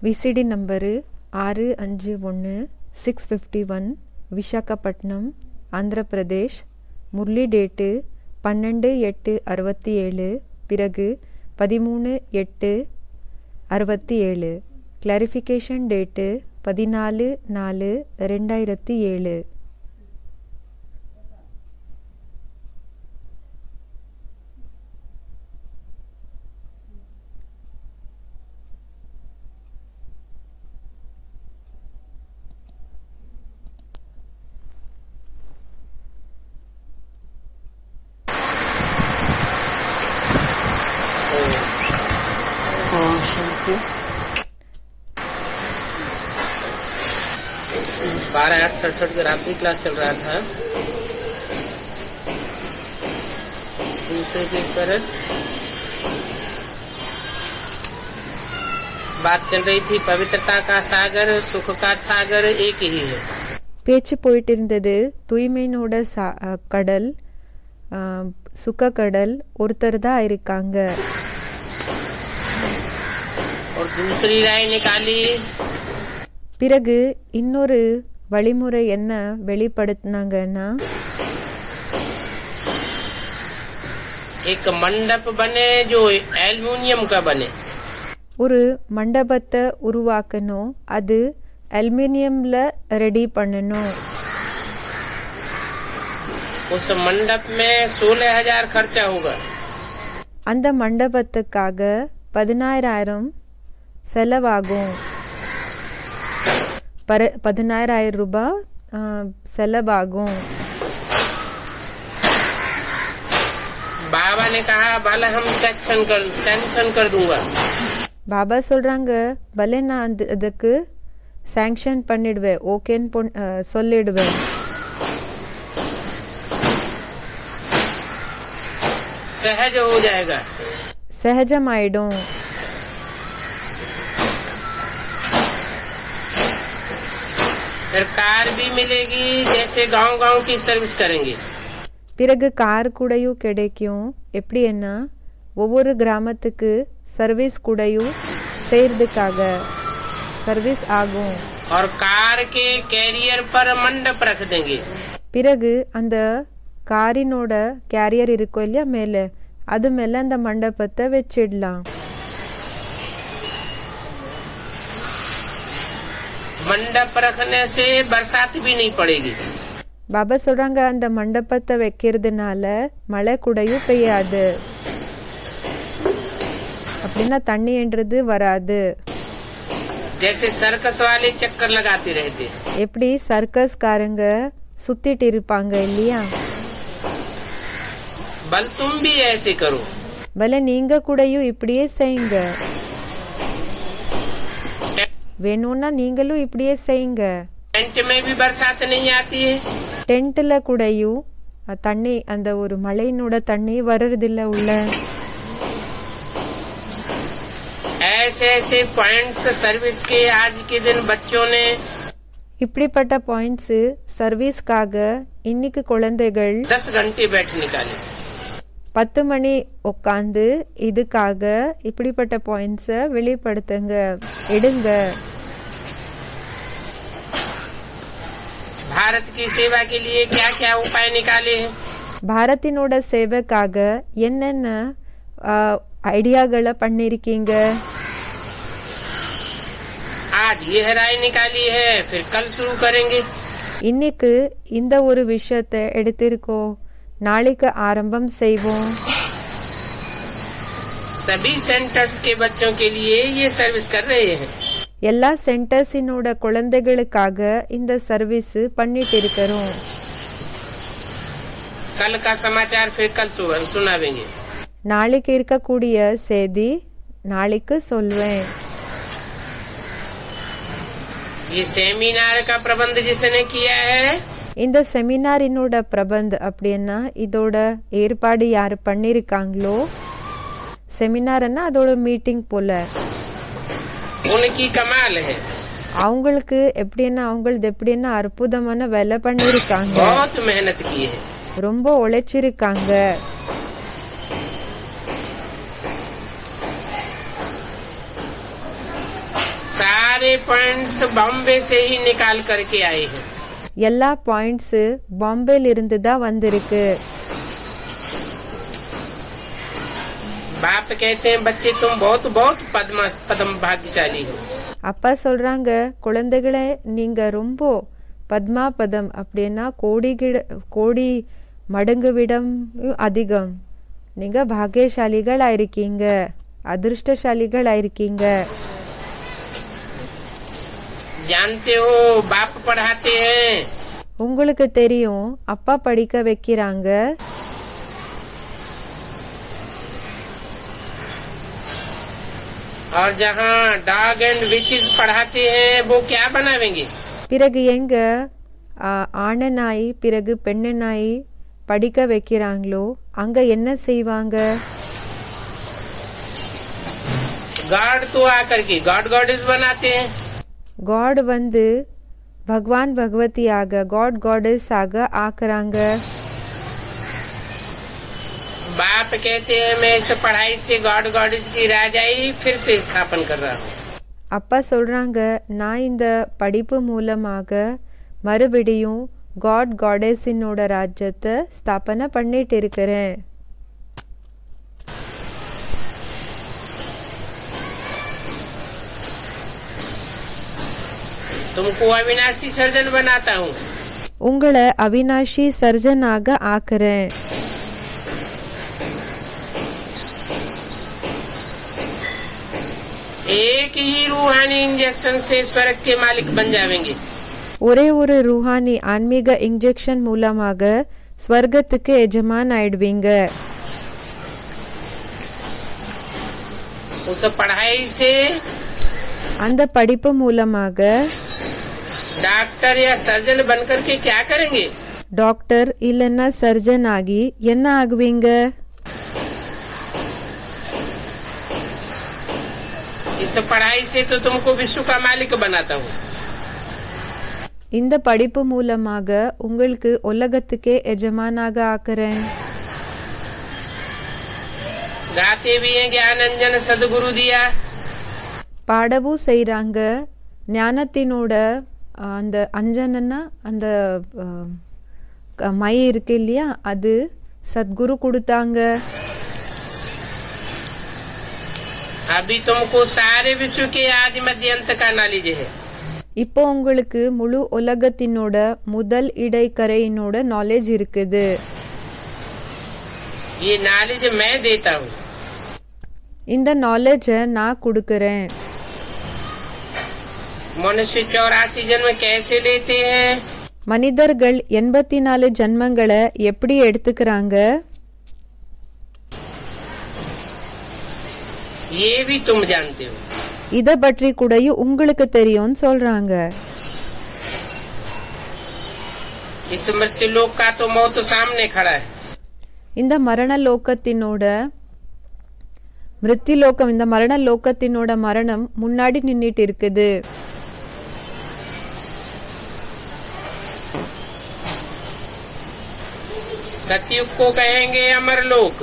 VCD number 651 651 Visakhapatnam Andhra Pradesh. Murali date 12/8/67, பிறகு 13/8/67. Clarification date 14/4/2007. शांति 12/8/67 का रात्रि क्लास चल रहा था। दूसरे पेज पर बात चल रही थी, पवित्रता का सागर सुख का सागर एक ही है। பேச்சு போயிட்டு இருந்தது, தூய்மையினோட கடல் சுக கடல் ஒருத்தர் தான் இருக்காங்க. और दूसरी राय निकाली, பிறகு இன்னொரு வழிமுறை என்ன வெளிப்படுத்தினாங்கன்னா, एक मंडप बने जो एल्युमिनियम का बने। ஒரு மண்டபத்தை உருவாக்கணும், அது அலுமினியம்ல ரெடி பண்ணணும். उस मंडप में 16,000 खर्चा होगा। அந்த மண்டபத்துக்காக 16,000 செலவாகும். 16,000 ரூபாய் செலவாகும். बाबा ने कहा भले हम सैंक्शन कर दूंगा। பாபா சொல்றாங்க, பலே நான் அதுக்கு சாங்ஷன் பண்ணிடுவேன், ஓகேன்னு சொல்லிடுவேன். सहज हो जाएगा, சகஜமாயிடும். फिर कार भी मिलेगी, जैसे गांव-गांव की सर्विस करेंगे। பிறகு கார் கூடையும் கிடைக்கும். எப்படி என்ன, ஒவ்வொரு கிராமத்துக்கு சர்வீஸ் கூடையும் செய்யறதுக்காக சர்வீஸ் ஆகும். और कार के कैरियर पर मंडप रख देंगे। பிறகு அந்த காரினோட கேரியர் இருக்கும் இல்லையா மேல, அது மேல அந்த மண்டபத்தை வச்சிடலாம். मंडप रखने से बरसात भी नहीं पड़ेगी। பாபா சொல்றாங்க, அந்த மண்டபத்தை வைக்கிறதுனால மழை கூடையும் பெய்யாது. அப்படின்னா தண்ணின்றது வராது. जैसे सर्कस वाले चक्कर लगाते रहते, எப்படி சர்க்கஸ்காரங்க சுத்திட்டு இருப்பாங்க இல்லையா, बल तुम भी ऐसे करो। பல நீங்க கூடயும் இப்படியே செய்யுங்க. வேணும்னா நீங்களும் இப்படியே செய்யுங்க. टेंट में भी बरसात नहीं आती है। டென்ட்ல கூடயும் தண்ணி, அந்த ஒரு மழையினோட தண்ணி வர்றதில்ல உள்ள. ऐसे ऐसे पॉइंट्स सर्विस के आज के दिन बच्चों ने, இப்படிப்பட்ட பாயிண்ட்ஸ் சர்வீஸ்க்காக இன்னைக்கு குழந்தைகள் 10 घंटे बैठ निकाले। 10 மணி உட்காந்து இதுக்காக இப்படிப்பட்ட பாயிண்ட்ஸ வெளிப்படுத்துங்க, எடுங்க. भारत की सेवा के लिए क्या क्या उपाय निकाले हैं। பாரத்தினோட சேவைக்காக என்னென்ன ஐடியாக்களை பண்ணிருக்கீங்க. आज ये राय निकाली है, फिर कल शुरू करेंगे। இன்னைக்கு இந்த ஒரு விஷயத்தை எடுத்திருக்கோம், நாளைக்கு ஆரம்பம் செய்வோம். सभी सेंटर्स के बच्चों के लिए ये सर्विस कर रहे हैं। எல்லா சென்டர்ஸினோட குழந்தைகளுக்காக இந்த சர்வீஸ் பண்ணிட்டு இருக்கிறோம். कल का समाचार फिर कल सुनावेंगे। நாளைக்கு இருக்கக்கூடிய செய்தி நாளைக்கு சொல்வேன். ये सेमिनार का प्रबंध जिसने किया है, இந்த செமினாரினோட பிரபந்த் அப்படின்னா இதோட ஏற்பாடு யாரு பண்ணிருக்காங்களோ, செமினார்னா அதோட மீட்டிங் போல, उनकी कमाल है। அவங்களுக்கு எப்படின்னா அற்புதமான வேலை பண்ணிருக்காங்க, बहुत मेहनत की है, ரொம்ப உழைச்சிருக்காங்க. सारे पॉइंट्स बॉम्बे से ही निकाल करके आए हैं। எல்லா பாயிண்ட்ஸ் பாம்பேல இருந்து தான் வந்திருக்கு. बाप कहते हैं बच्चे तुम बहुत बहुत पद्म भाग्यशाली हो। அப்பா சொல்றாங்க, குழந்தைகளே நீங்க ரொம்ப பத்மாபதம் அப்படின்னா கோடி மடங்கு விடம் அதிகம். நீங்க பாக்கியசாலிகள் ஆயிருக்கீங்க, அதிர்ஷ்டசாலிகள் ஆயிருக்கீங்க. जानते हो बाप पढ़ाते हैं, உங்களுக்கு தெரியும் அப்பா படிக்க வைக்கிறாங்க. और जहाँ डॉग एंड विचेस पढ़ाते हैं वो क्या बनावेंगे? பிறகு எங்க ஆண நாய் பிறகு பெண்ணு நாய் படிக்க வைக்கிறாங்களோ அங்க என்ன செய்வாங்க? गॉड तो आकर के गॉड गॉडेस बनाते हैं. காட் வந்து பகவான் பகவதி ஆக காட் காடஸ் ஆக ஆக்குறாங்க. बाप कहते हैं मैं इस पढ़ाई से गॉड गॉडेस की राजाई फिर से स्थापन कर रहा हूँ. அப்பா சொல்றாங்க, நான் இந்த படிப்பு மூலமாக மறுபடியும் காட் காடஸினோட ராஜ்யத்தை ஸ்தாபனை பண்ணிட்டு இருக்கிறேன். तुमको अविनाशी सर्जन बनाता हूँ. உங்களை அவினாஷி சர்ஜனாக ஆக்குறேன். एक ही रूहानी इंजेक्शन से स्वर्ग के मालिक बन जाएंगे. ஒரே ஒரு ரூஹானி ஆன்மீக இன்ஜெக்ஷன் மூலமாக ஸ்வர்கத்துக்கு எஜமான் ஆயிடுவீங்க. उस पढ़ाई से அந்த படிப்பு மூலமாக डॉक्टर या सर्जन बनकर के क्या करेंगे? டாக்டர் இல்லன்னா சர்ஜன் ஆகி என்ன ஆகுவீங்க? इस पढ़ाई से तो तुमको विश्व का मालिक बनाता हूँ. இந்த படிப்பு மூலமாக உங்களுக்கு உலகத்துக்கே எஜமானாக ஆக்குறேன். गाते भी हैं ज्ञान अंजन सदगुरु दिया. பாடவும் செய்றாங்க. ஞானத்தினோட அந்த அஞ்சனா அந்த மை இருக்கு இல்லையா, அது சத்குரு கொடுத்தாங்க. अभी तुमको सारे विश्व के आदि मध्य अंत का नॉलेज है. இப்போ உங்களுக்கு முழு உலகத்தினோட முதல் இடைக்கரையினோட நாலேஜ் இருக்குது. ये नॉलेज मैं देता हूँ. இந்த நாலேஜ நான் கொடுக்கறேன். मनुष्य 84 जन्म कैसे लेते हैं? மனிதர்கள் 84 ஜன்மங்களை எப்படி எடுத்துக்கிறாங்க? ये भी तुम जानते हो. இத பற்றி கூடயும் உங்களுக்கு தெரியும்னு சொல்றாங்க. इस मृत्यु लोक का तो मौत सामने खड़ा है. இந்த மரண லோகத்தினோட மிருத்யு லோகம், இந்த மரண லோகத்தினோட மரணம் முன்னாடி நின்னுட்டு இருக்குது. सतयुग को कहेंगे अमर लोक.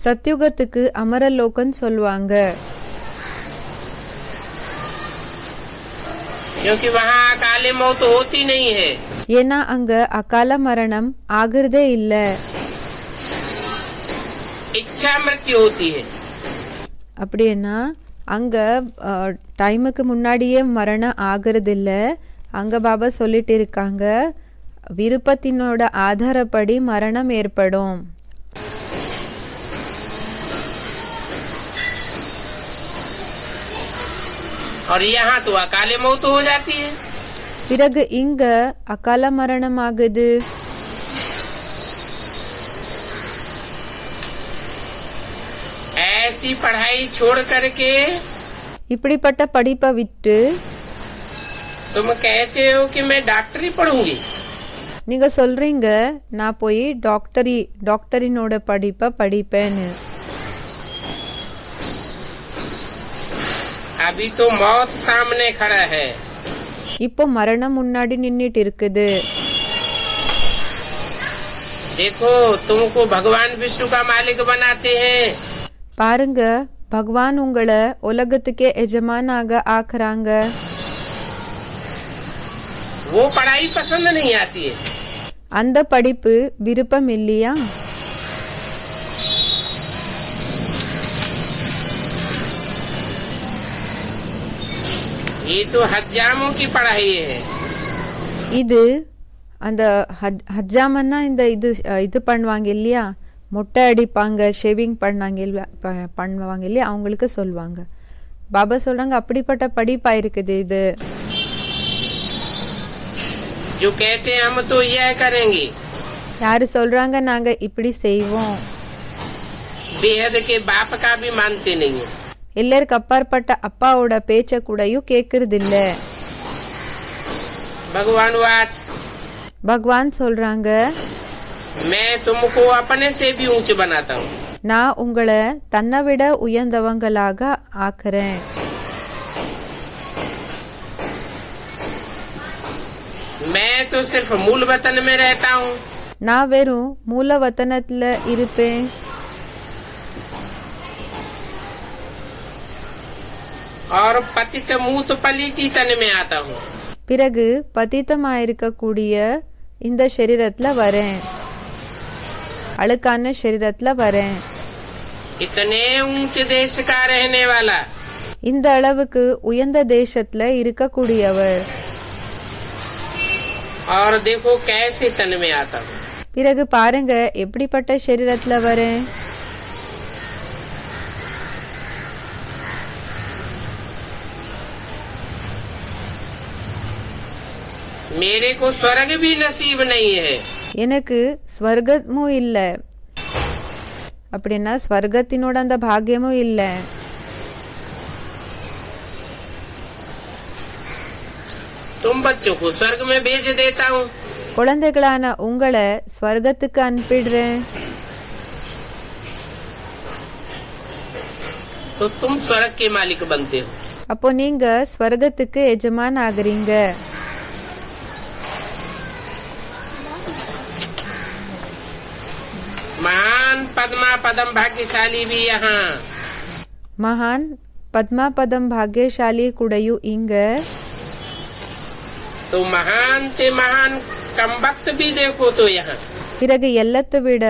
சத்யுகத்துக்கு அமரலோகன்னு சொல்லுவாங்க. क्योंकि वहाँ अकाले मौत होती नहीं है. ஏன்னா அங்க அகால மரணம் ஆகுறதே இல்ல. इच्छा मृत्यु होती है. அப்படின்னா அங்க டைமுக்கு முன்னாடியே மரணம் ஆகுறது இல்ல. அங்க பாபா சொல்லிட்டு இருக்காங்க, விருப்பத்தினோட ஆதாரப்படி மரணம் ஏற்படும். और यहाँ तो अकाले मौत हो जाती है. பிறகு இங்க அகால மரணம் ஆகுது. ऐसी पढ़ाई छोड़ करके இப்படிப்பட்ட படிப்பை விட்டு तुम कहते हो कि मैं डॉक्टरी पढ़ूंगी. நீங்க சொல்றீங்க நான் போய் டாக்டரினோட படிப்பை படிப்பேன்னு. अभी तो मौत सामने खड़ा है. இப்போ மரணம் முன்னாடி நின்னுட்டு இருக்குது. देखो तुमको भगवान विश्व का मालिक बनाते हैं. பாருங்க, பகவான் உங்களை உலகத்துக்கே எஜமானாக ஆக்குறாங்க. वो पढ़ाई पसंद नहीं आती है। அந்த படிப்பு விருப்பம் இல்லையா? ये तो हज्जामों की पढ़ाई है। இது அந்த ஹஜ்ஜாமன்னா இந்த இது பண்ணுவாங்க இல்லையா, மொட்டை அடிப்பாங்க, ஷேவிங் பண்ணுவாங்க இல்லையா, அவங்களுக்கு சொல்லுவாங்க. பாபா சொல்றாங்க அப்படிப்பட்ட படிப்பா இருக்குது இது. जो कहते हैं हम तो यह करेंगे, யாரு சொல்றாங்க நாங்க இப்படி செய்வோம், बेहद के बाप का भी मानते नहीं है। எல்லாருக்கு அப்பாற்பட்ட அப்பாவோட பேச்ச கூடயும் கேக்குறது இல்ல. भगवान वाच, பகவான் சொல்றாங்க मैं तुमको अपने से भी ऊंच बनाता हूँ। நான் உங்களை தன்னை விட உயர்ந்தவங்களாக ஆக்குறேன். मैं तो सिर्फ मूल वतन में रहता हूँ। நான் வெறும் மூல வத்தனத்துல இருப்பேன். और पतित मूत पलीती तन में आता हूँ। பிறகு பதித்தமாயிருக்கக்கூடிய இந்த சரீரத்துல வரேன், அழுக்கான சரீரத்துல வரேன். इतने ऊंचे देश का रहने वाला, இந்த அளவுக்கு உயர்ந்த தேசத்துல இருக்கக்கூடியவர். और देखो कैसे तन में आता हूँ। பிறகு பாருங்க எப்படிப்பட்ட சரீரத்துல வரேன். मेरे को स्वर्ग भी नसीब नहीं है। எனக்கு ஸ்வர்கமும் இல்ல, அப்படின்னா ஸ்வர்கத்தினோட அந்த பாக்கியமும் இல்ல. तुम बच्चों को स्वर्ग में भेज देता हूँ। குழந்தைகளான உங்களை ஸ்வர்கத்துக்கு அனுப்பிடுறேன். तो तुम स्वर्ग के मालिक बनते हो। அப்போ நீங்க ஸ்வர்கத்துக்கு எஜமான் ஆகுறீங்க. महान पद्मा पदम भाग्यशाली भी यहाँ। மகான் பத்மா பதம் பாக்யசாலி கூடயும் இங்க. तो महान ते महान कम वक्त भी देखो तो यहाँ। பிறகு எல்லாத்தை விட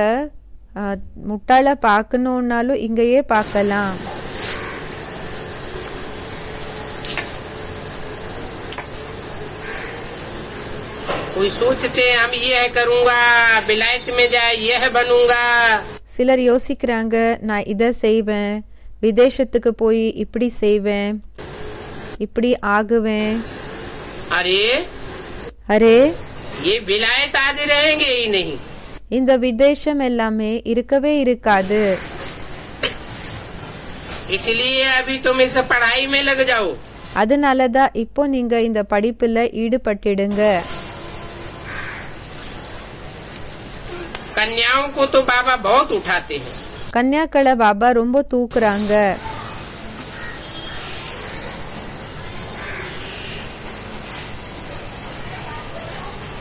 முட்டாள பார்க்கணும்னாலும் இங்கேயே பார்க்கலாம். कोई सोचते हम यह करूँगा, विलायत में जाए यह बनूंगा। சிலர் யோசிக்கிறாங்க நான் இத செய்வேன், விதேசத்துக்கு போய் இப்படி செய்வேன், இப்படி ஆகுவேன். अरे அரே, ये विलायत आदि रहेंगे ही नहीं। இந்த விதேசம் எல்லாமே இருக்கவே இருக்காது. इसलिए अभी तुम इस पढ़ाई में लग जाओ। அதனாலதான் இப்போ நீங்க இந்த படிப்புல ஈடுபட்டிடுங்க. कन्याओं को तो बाबा बहुत उठाते हैं। கன்யாக்களை பாபா ரொம்ப தூக்குறாங்க.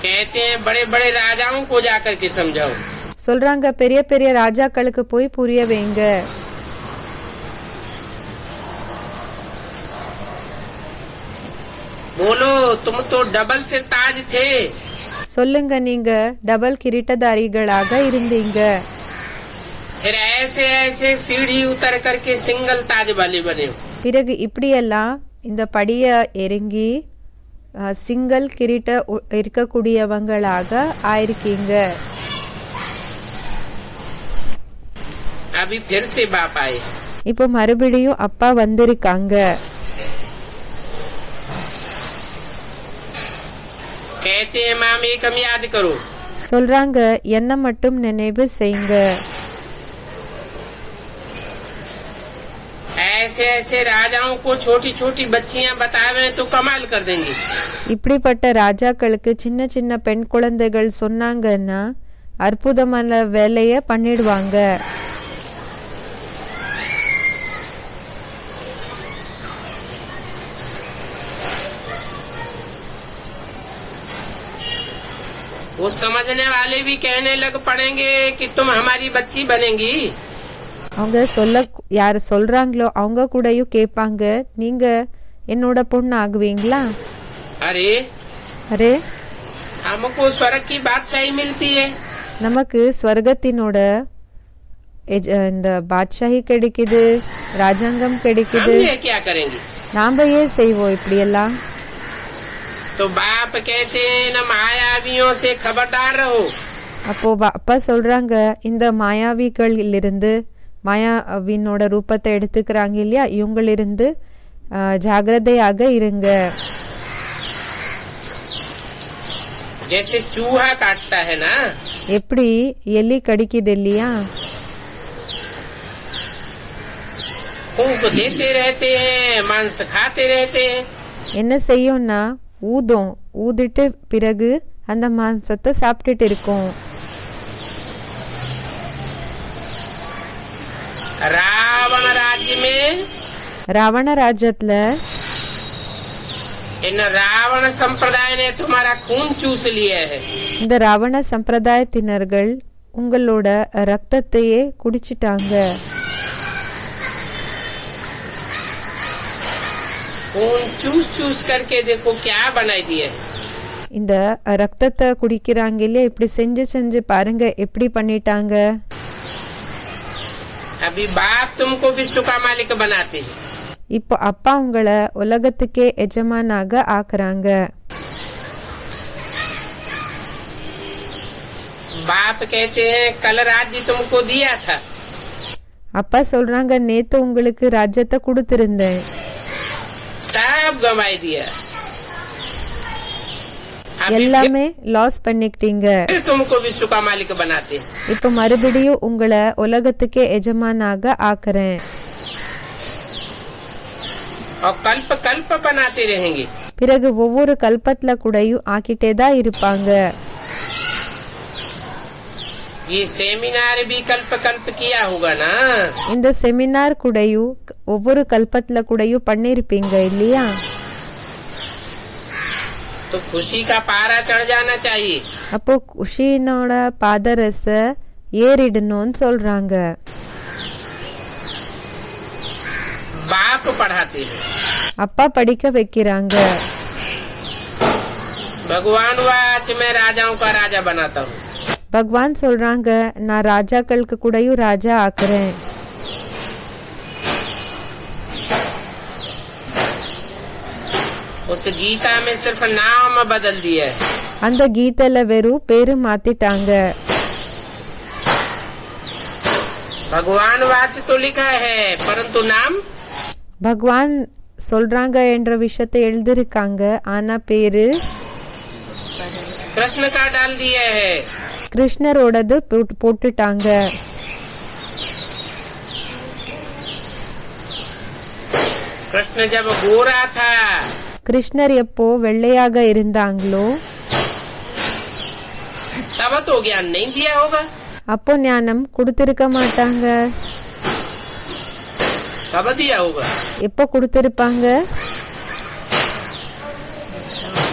कहते हैं बड़े बड़े राजाओं को जाकर के समझाओ। சொல்றாங்க பெரிய பெரிய ராஜாக்களுக்கு போய் புரிய வைங்க. बोलो तुम तो डबल से ताज थे। சொல்லுங்க நீங்க டபுள் கிரீட்டதாரிகளாக இருந்தீங்க. फिर ऐसे ऐसे सीढ़ी उतर करके सिंगल ताज वाले बने हो। பிறகு இப்படியெல்லாம் இந்த படிய இறங்கி சிங்கிள் கிரீட்ட இருக்கக்கூடியவங்களாக ஆயிருக்கீங்க. अभी फिर से बाप आए। இப்போ மறுபடியும் அப்பா வந்திருக்காங்க. कहते हैं माम एकम याद करो। சொல்றாங்க என்ன மட்டும் நினைவு செய்யுங்க. ऐसे ऐसे राजाओं को छोटी छोटी बच्चियां बतावे तो कमाल कर देंगी। இப்படிப்பட்ட ராஜாக்களுக்கு சின்ன சின்ன பெண் குழந்தைகள் சொன்னாங்கன்னா அற்புதமான வேலைய பண்ணிடுவாங்க. वो समझने वाले भी कहने लग पड़ेंगे कि तुम हमारी बच्ची बनेंगी। அவங்க யார் சொல்றாங்களோ அவங்க கூடயும் கேட்பாங்க நீங்க என்னோட பொண்ணு ஆகுவீங்களா. अरे அரே, हमको स्वर्ग की बादशाही मिलती है, நமக்கு ஸ்வர்கத்தினோட இந்த பாட்ஷாஹி கிடைக்குது, ராஜாங்கம் हम கிடைக்குது. ये क्या करेंगे? நாம ஏன் செய்வோம் இப்படி எல்லாம்? तो बाप कहते हैं न मायावियों से खबरदार रहो। அப்போ அப்பா சொல்றாங்க, இந்த மாயாவிகளிலிருந்து, மாயாவினோட ரூபத்தை எடுத்துக்கிறாங்க இல்லையா, இவங்களிருந்து ஜாகிரதையாக இருங்க. जैसे चूहा काटता है ना, எப்படி எலி கடிக்குது இல்லையா, फूंक देते रहते हैं, मांस खाते रहते हैं, என்ன செய்யும்னா ஊதும், ஊதிட்டு பிறகு அந்த மாംസத்தை சாப்பிட்டுட்டு இருக்கும். रावण राज्य में ராவண ராஜ்யத்துல इन रावण संप्रदाय ने तुम्हारा खून चूस लिया है। இந்த ராவண சம்பிரதாயத்தினர்கள் உங்களோட ரத்தத்தையே குடிச்சிட்டாங்க. खून चूस चूस करके देखो क्या बनाई दिया है। இந்த ரத்தத்தை குடிக்கிறாங்க இல்லையா, இப்படி செஞ்சு செஞ்சு பாருங்க எப்படி பண்ணிட்டாங்க. अभी बाप तुमको विश्व का मालिक बनाते हैं, இப்போ அப்பா உங்களை உலகத்துக்கே எஜமானாக ஆக்குறாங்க. बाप कहते हैं कल राज्य तुमको दिया था, அப்பா சொல்றாங்க, நேத்து உங்களுக்கு ராஜ்யத்தை கொடுத்திருந்தேன், सब गंवाई दिया, अभी எல்லாமே லாஸ் பண்ணிக்கிட்டீங்க. फिर तुमको विश्व का मालिक बनाते हैं। இப்ப மறுபடியும் உங்களை உலகத்துக்கே எஜமானாக ஆக்குறேன். और कल्प कल्प बनाते रहेंगे। பிறகு ஒவ்வொரு கல்பத்துல கூடயும் ஆக்கிட்டே தான் இருப்பாங்க. ये सेमिनार भी कल्प कल्प किया होगा ना, இந்த செமினார் கூடயும் ஒவ்வொரு கல்பத்துல கூடயும் பண்ணிருப்பீங்க இல்லையா. तो खुशी का पारा चढ़ जाना चाहिए। அப்போ குஷினோட பாதரச ஏறிடணும்னு சொல்றாங்க. बाप पढ़ाते हैं, அப்பா படிக்க வைக்கிறாங்க. भगवान वाच मैं राजाओं का राजा बनाता हूँ। பகவான் சொல்றாங்க, நான் ராஜாக்களுக்கு கூடயும் ராஜா ஆக்குறேன். उस गीता में सिर्फ नाम बदल दिया है, அந்த கீதையில வெறும் பேரு மாத்திட்டாங்க. भगवान वाच तो लिखा है परंतु नाम பகவான் சொல்றாங்க என்ற விஷயத்தை எழுதிருக்காங்க, ஆனா பேரு कृष्ण का डाल दिया है। கிருஷ்ணரோடது போட்டுட்டாங்க. कृष्ण जब गोरा था கிருஷ்ணர் எப்போ வெள்ளையாக இருந்தாங்களோ तब तो ज्ञान नहीं दिया होगा, அப்போ ஞானம் கொடுத்திருக்க மாட்டாங்க. कब दिया होगा? எப்போ கொடுத்திருப்பாங்க?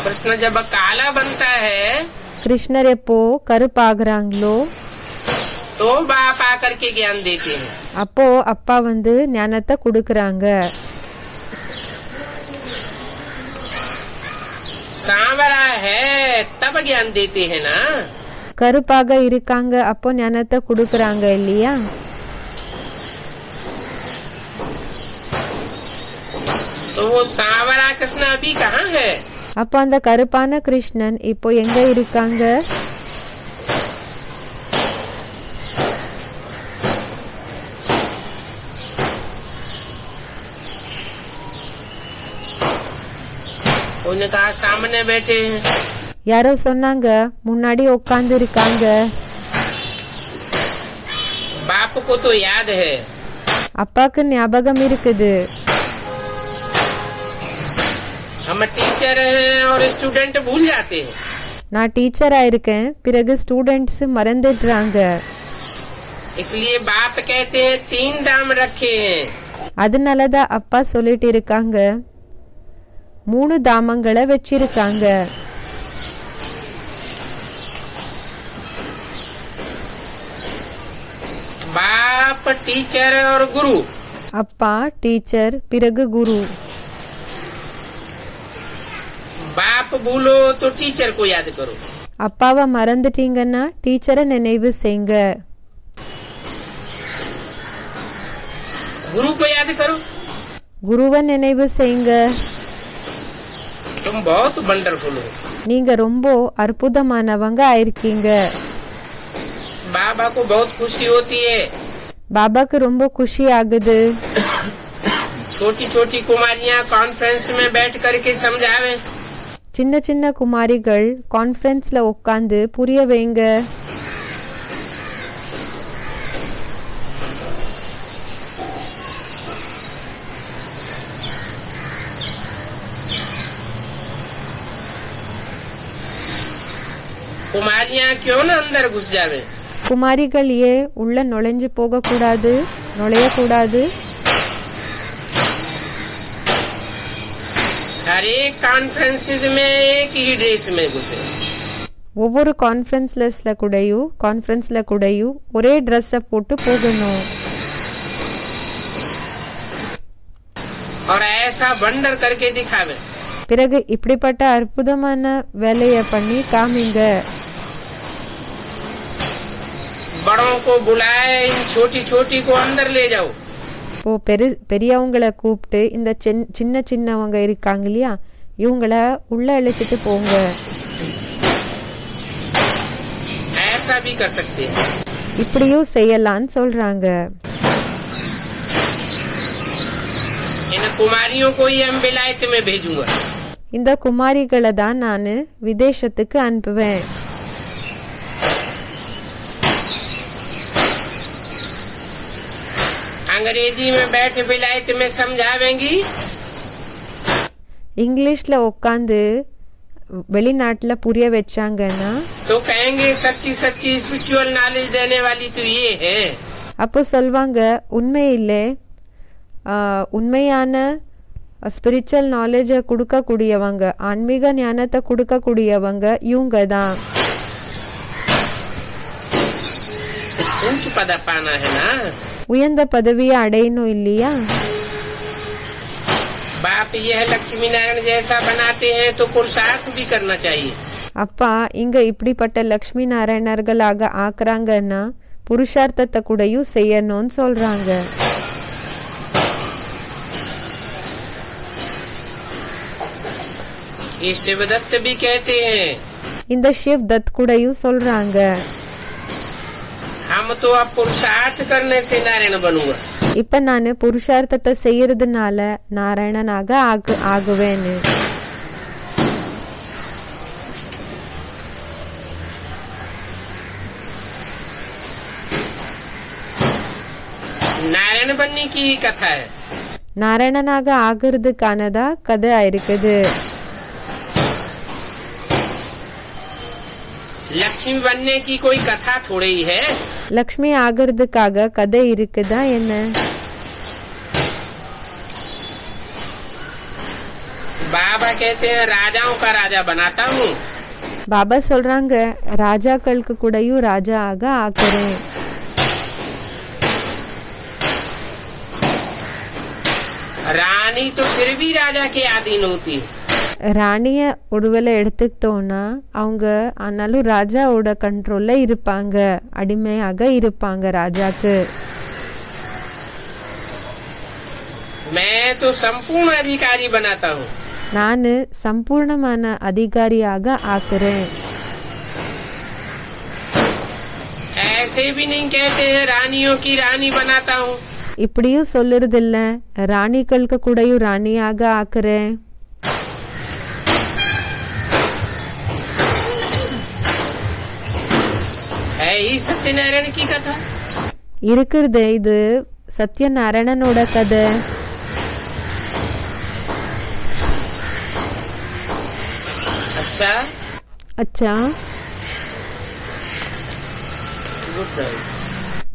कृष्ण जब काला बनता है கிருஷ்ணர் எப்போ கருப்பாகிறாங்களோ तो बाप आकर के ज्ञान देते हैं। அப்போ அப்பா வந்து ஞானத்தை கொடுக்கறாங்க. सांवरा है तब ज्ञान देते हैं ना, கருப்பாக இருக்காங்க அப்போ ஞானத்தை கொடுக்கறாங்க இல்லையா. तो वो सांवरा कृष्ण अभी कहाँ है? அப்போ அந்த கருப்பான கிருஷ்ணன் இப்போ எங்க இருக்காங்க? उनका सामने बैठे हैं। யாரோ சொன்னாங்க முன்னாடி உட்கார்ந்து இருக்காங்க. बाप को तो याद है, அப்பாக்கு ஞாபகம் இருக்குது. हम टीचर हैं और स्टूडेंट भूल जाते हैं। நான் டீச்சரா இருக்கேன், பிறகு ஸ்டூடெண்ட்ஸ் மறந்துடுறாங்க. इसलिए बाप कहते हैं 3 दाम रखे हैं। அதனாலதான் அப்பா சொல்லிட்டு இருக்காங்க 3 தாமங்களை வச்சிருக்காங்க. बाप टीचर और गुरु। அப்பா டீச்சர், பிறகு குரு. बाप भूलो तो टीचर को याद करो। அப்பாவை மறந்துட்டீங்கன்னா டீச்சரை நினைவு செய்யுங்க. गुरु को याद करो। குருவை நினைவு செய்யுங்க. तुम बहुत वंडरफुल हो। நீங்க ரொம்ப அற்புதமானவங்க ஆயிருக்கீங்க. बाबा को बहुत खुशी होती है। பாபாக்கு ரொம்ப குஷி ஆகுது. छोटी छोटी कुमारियाँ कॉन्फ्रेंस में बैठ करके समझावे। சின்ன சின்ன குமாரிகள் கான்ஃபரன்ஸ்ல உட்கார்ந்து புரிய வைங்க. कुमारियाँ क्यों न अंदर घुस जावे। குமாரிகள் ஏன் உள்ள நுழைஞ்சு போக கூடாது, நுழைய கூடாது? हर एक कॉन्फ्रेंसेस में एक ही ड्रेस में घुसे। ஒவ்வொரு கான்ஃபரன்ஸ்ல கூடயும் ஒரே ட்ரெஸ் போட்டு போகணும். और ऐसा वंडर करके दिखावे। பிறகு இப்படிப்பட்ட அற்புதமான வேலைய பண்ணி காமிங்க. बड़ों को बुलाए, इन छोटी छोटी को अंदर ले जाओ। இப்போ பெரியவங்களை கூப்பிட்டு இந்த சின்ன சின்னவங்க இருக்காங்க இல்லையா, இவங்கள உள்ள அழைச்சிட்டு போங்க. ऐसा भी कर सकते हैं। இப்படியும் செய்யலான்னு சொல்றாங்க. इन कुमारियों को ही हम विलायत में भेजूंगा। இந்த குமாரிகளை தான் நானு விதேசத்துக்கு அனுப்புவேன். अंग्रेजी में बैठ विलायत में समझावेंगी। இங்கிலீஷ்ல உட்காந்து வெளிநாட்டுல புரிய வச்சாங்கன்னா तो कहेंगे सच्ची सच्ची स्पिरिचुअल नॉलेज देने वाली तो ये है। அப்போ சொல்வாங்க, உண்மையிலே உண்மையான ஸ்பிரிச்சுவல் நாலேஜ கொடுக்கக்கூடியவங்க, ஆன்மீக ஞானத்தை கொடுக்கக்கூடியவங்க இவங்க தான். ऊंच पद पाना है ना। உயர்ந்த பதவியை அடையணும் இல்லையா? बाप यह लक्ष्मी नारायण जैसा बनाते हैं तो पुरुषार्थ भी करना चाहिए। அப்பா இங்க இப்படிப்பட்ட லக்ஷ்மி நாராயணர்களாக ஆக்குறாங்கன்னா புருஷார்த்தத்தை கூடயும் செய்யணும்னு சொல்றாங்க. ये शिवदत्त भी कहते हैं। இந்த சிவ் தத் கூடயும் சொல்றாங்க, हम तो अब पुरुषार्थ करने से नारायण बनूंगा। இப்ப நானு புருஷார்த்தத்தை செய்யறதுனால நாராயணனாக ஆகுவேன்னு. नारायण बनने की कथा है। நாராயணனாக ஆகுறதுக்கானதா கதை இருக்குது. लक्ष्मी बनने की कोई कथा थोड़ी ही है। லக்ஷ்மி ஆகுறதுக்காக கதை இருக்குதா என்ன? बाबा कहते हैं राजाओं का राजा बनाता हूँ। பாபா சொல்றாங்க, ராஜாக்களுக்கு கூடயும் ராஜா ஆக ஆக்குறேன். रानी तो फिर भी राजा के अधीन होती है। ராணிய ஒருவேளை எடுத்துக்கிட்டோம்னா அவங்க ஆனாலும் ராஜாவோட கண்ட்ரோல்ல இருப்பாங்க, அடிமையாக இருப்பாங்க ராஜாக்கு. मैं तो संपूर्ण अधिकारी बनाता हूँ। நானு சம்பூர்ணமான அதிகாரியாக ஆக்குறேன். ऐसे भी नहीं कहते हैं रानियों की रानी बनाता हूँ। இப்படியும் சொல்லுறது இல்ல, ராணிகளுக்கு கூடயும் ராணியாக ஆக்குறேன். है ही सत्यनारायण की कथा। இருக்கிறது இது சத்யநாராயணனோட கதை. अच्छा अच्छा,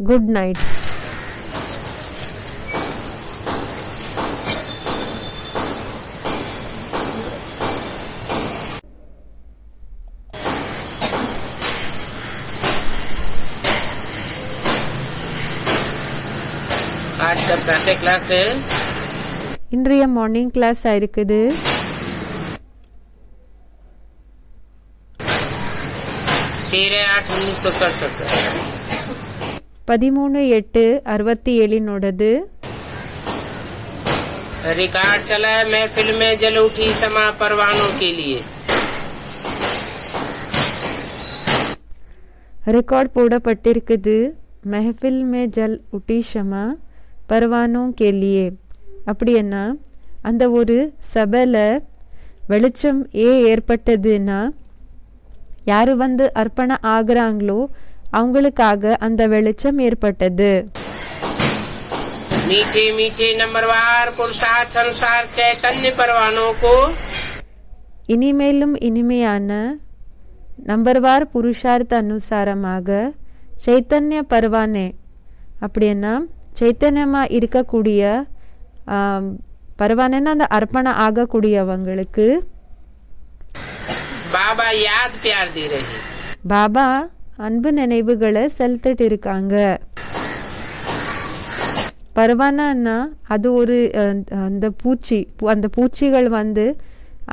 गुड नाइट. आज का प्रातः क्लास है। இன்றைய மார்னிங் கிளாஸ் இருக்குது. 13/8/1967 13/8/67 रिकॉर्ड चला है महफिल में जल उठी समा परवानों के लिए। ரெக்கார்ட் போடப்பட்டிருக்குது மெஹஃபில் மே ஜல் உட்டி ஷமா பர்வானோ கேலியே. அப்படின்னா அந்த ஒரு சபையில வெளிச்சம் ஏற்பட்டதுன்னா யாரு அர்ப்பண ஆகுறாங்களோ அவங்களுக்காக அந்த வெளிச்சம் ஏற்பட்டது. मीठे मीठे नंबरवार पुरुषार्थ अनुसार चैतन्य परवानों को இனிமேலும் இனிமையான நம்பர்வார் புருஷார்த்த அனுசாரமாக சைத்தன்ய பர்வானே அப்படின்னா சைத்தன்யமா இருக்கக்கூடிய பர்வானேன்னா அந்த அர்ப்பணம் ஆகக்கூடியவங்களுக்கு பாபா யாத் பியார் தே ரஹே பாபா அன்பு நினைவுகளை செலுத்திட்டு இருக்காங்க. பர்வானா அது ஒரு அந்த பூச்சிகள்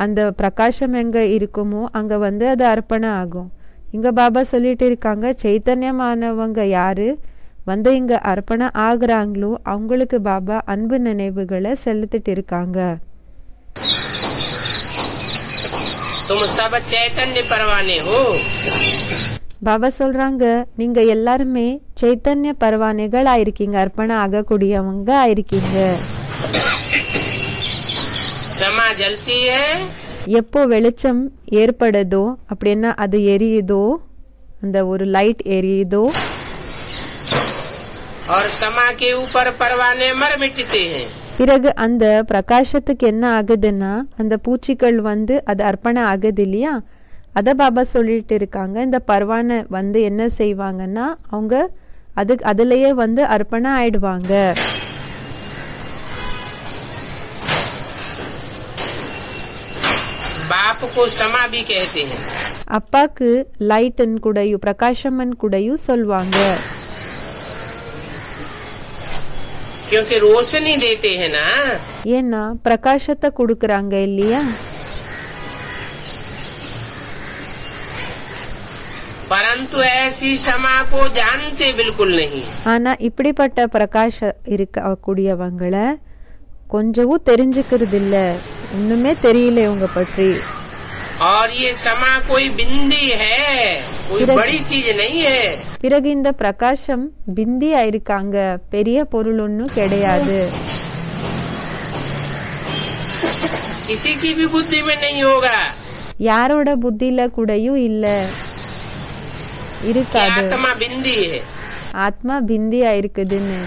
அந்த பிரகாசம் எங்க இருக்குமோ அங்க அது அர்ப்பணம் ஆகும். இங்க பாபா சொல்லிட்டு இருக்காங்க சைத்தன்யமானவங்க யாரு இங்க அர்ப்பணம் ஆகுறாங்களோ அவங்களுக்கு பாபா அன்பு நினைவுகளை செலுத்திட்டு இருக்காங்க. तुम सब चैतन्य परवाने हो. பாபா சொல்றாங்க நீங்க எல்லாருமே சைத்தன்ய பரவானைகள் ஆயிருக்கீங்க, அர்ப்பணம் ஆகக்கூடியவங்க ஆயிருக்கீங்க. समा जलती है எப்போ வெளிச்சம் ஏற்படுதோ அப்படின்னா அது எரியுதோ, அந்த ஒரு லைட் எரியுதோ और समा के ऊपर परवाने मर मिटते हैं. பிறகு அந்த பிரகாசத்துக்கு என்ன ஆகுதுன்னா அந்த பூச்சிகள் அது அர்ப்பணம் ஆகுது இல்லையா, அத பாபா சொல்லிட்டு இருக்காங்க. இந்த பர்வானை என்ன செய்வாங்கன்னா அவங்க அதுலயே அர்ப்பணம் ஆயிடுவாங்க. बाप को समा भी कहते हैं. அப்பாக்கு லைட்னு கூடயும் பிரகாசமன் கூடயும் சொல்வாங்க. क्योंकि रोशनी देते हैं ना, ஏன்னா பிரகாசத்தை கொடுக்கறாங்க இல்லையா. परंतु ऐसी समा को जानते बिल्कुल नहीं. ஆனா இப்படிப்பட்ட பிரகாஷ இருக்கக்கூடியவங்கள கொஞ்சமும் தெரிஞ்சுக்கிறது இல்ல, ஒண்ணுமே தெரியல உங்க பற்றி. और ये समा कोई बिंदी है, कोई बड़ी चीज नहीं है. பிறகு இந்த பிரகாசம் பிந்தி ஆயிருக்காங்க, பெரிய பொருள் ஒன்னும் கிடையாது. किसी की भी बुद्धि में नहीं होगा. யாரோட புத்தியில கூடயும் இல்ல இருக்காது. आत्मा बिंदी है. ஆத்மா பிந்தி ஆயிருக்குதுன்னு.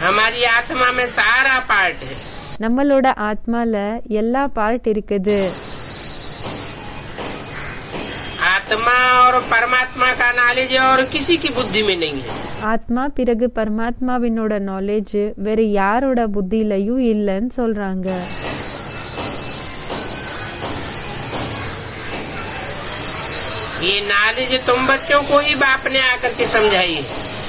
हमारी आत्मा में सारा पार्ट है. நம்மளோட ஆத்மால எல்லா பார்ட் இருக்குது. आत्मा और परमात्मा का नॉलेज और किसी की बुद्धि में नहीं है. ஆத்மா பிறகு பரமாத்மாவினோட நாலேஜ் வேற யாரோட புத்தியிலயும் இல்லன்னு சொல்றாங்க. ये नॉलेज तुम बच्चों को ही बाप ने आकर के समझाई है.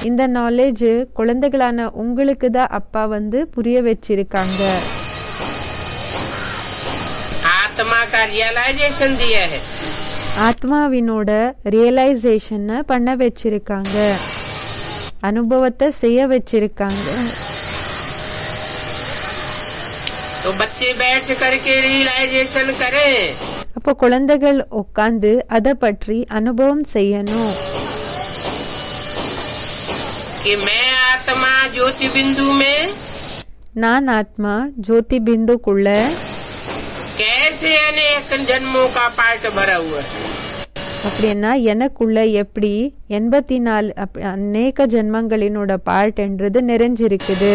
இந்த நாலேஜ் குழந்தைகளான உங்களுக்கு தான் அப்பா புரிய வச்சிருக்காங்க. आत्मा का रियलाइजेशन दिया है. ஆத்மாவினோட ரியலைசேஷன் பண்ண வச்சிருக்காங்க, அனுபவத்தை செய்ய வச்சிருக்காங்க. तो बच्चे बैठ करके रियलाइजेशन करें. அப்போ குழந்தைகள் உட்கார்ந்து அத பற்றி அனுபவம் செய்யணும். कि मैं आत्मा ज्योति बिंदु में, நான் ஆத்மா ஜோதி பிந்துக்குள்ள कैसे अनेक जन्मों का पार्ट भरा हुआ है. அப்படின்னா எனக்குள்ள எப்படி 84 அநேக ஜென்மங்களினோட பார்ட் என்றது நிறைஞ்சிருக்குது.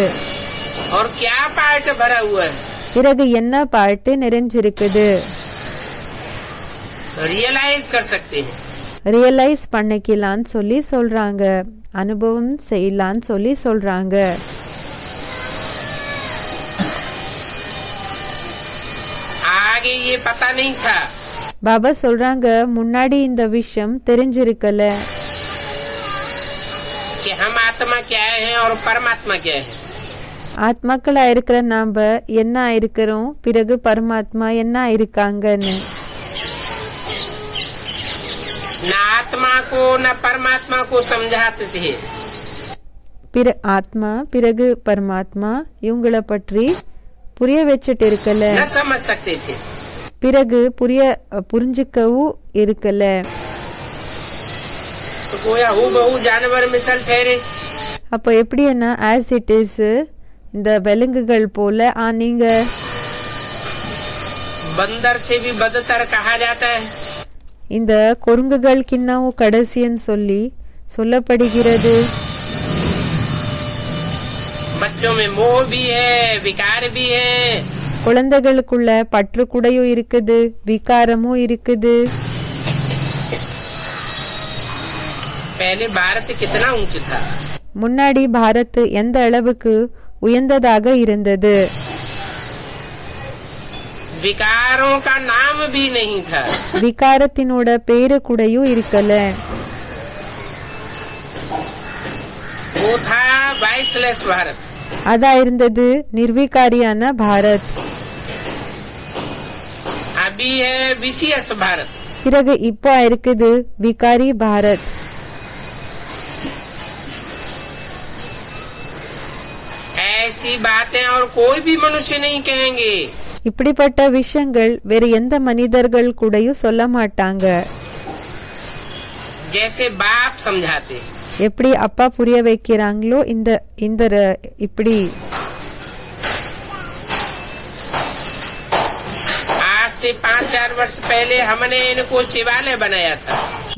और क्या पार्ट भरा हुआ है. பிறகு என்ன பார்ட் நிறைஞ்சிருக்குது रियलाइज कर सकते हैं. ரியலைஸ் பண்ணிக்கலான்னு சொல்லி சொல்றாங்க, அனுபவம் செய்யலான்னு சொல்லி சொல்றாங்க. आगे ये पता नहीं था. பாபா சொல்றாங்க முன்னாடி இந்த விஷயம் தெரிஞ்சிருக்கல, कि हम आत्मा क्या है और परमात्मा क्या है. ஆத்மாக்களா இருக்கிற நாம என்ன இருக்கிறோம், பிறகு பரமாத்மா என்ன இருக்காங்கன்னு. आत्मा को न परमात्मा को समझाते थे। ஆத்மா பிறகு பரமாத்மா இவங்கள பற்றி புரிய வச்சுட்டு இருக்கல, न समझ सकते थे। பிறகு புரிஞ்சுக்கவும் இருக்கல। तो गोया हूबहू जानवर मिसल ठहरे। அப்ப எப்படின்னா ஆஸ் இட் இஸ் இந்த விலங்குகள் போல நீங்க बंदर से भी बदतर कहा जाता है। இந்த குரங்குகள் கிண்ணவும் கடைசின்னு சொல்லப்படுகிறது। बच्चों में मोह भी है, विकार भी है। குழந்தைகளுக்குள்ள பற்று கூடயும் இருக்குது, விகாரமும் இருக்குது। पहले भारत कितना ऊंच था। முன்னாடி பாரத் எந்த அளவுக்கு உயர்ந்ததாக இருந்தது। विकारों का नाम भी नहीं था। விகாரத்தினோட பேரு கூடயும் இருக்கல। वो था वाइसलेस भारत। அதா இருந்தது நிர்விகாரியான பாரத்। अभी है विशियस भारत। பிறகு இப்போ இருக்குது விகாரி பாரத்। ऐसी बातें और कोई भी मनुष्य नहीं कहेंगे। இப்படிப்பட்ட விஷயங்கள் வேற எந்த மனிதர்கள் கூடயும் சொல்ல மாட்டாங்க। जैसे बाप समझाते, எப்படி அப்பா புரிய வைக்கிறாங்களோ இந்த இப்படி। आज से 5000 वर्ष पहले हमने इनको शिवालय बनाया था।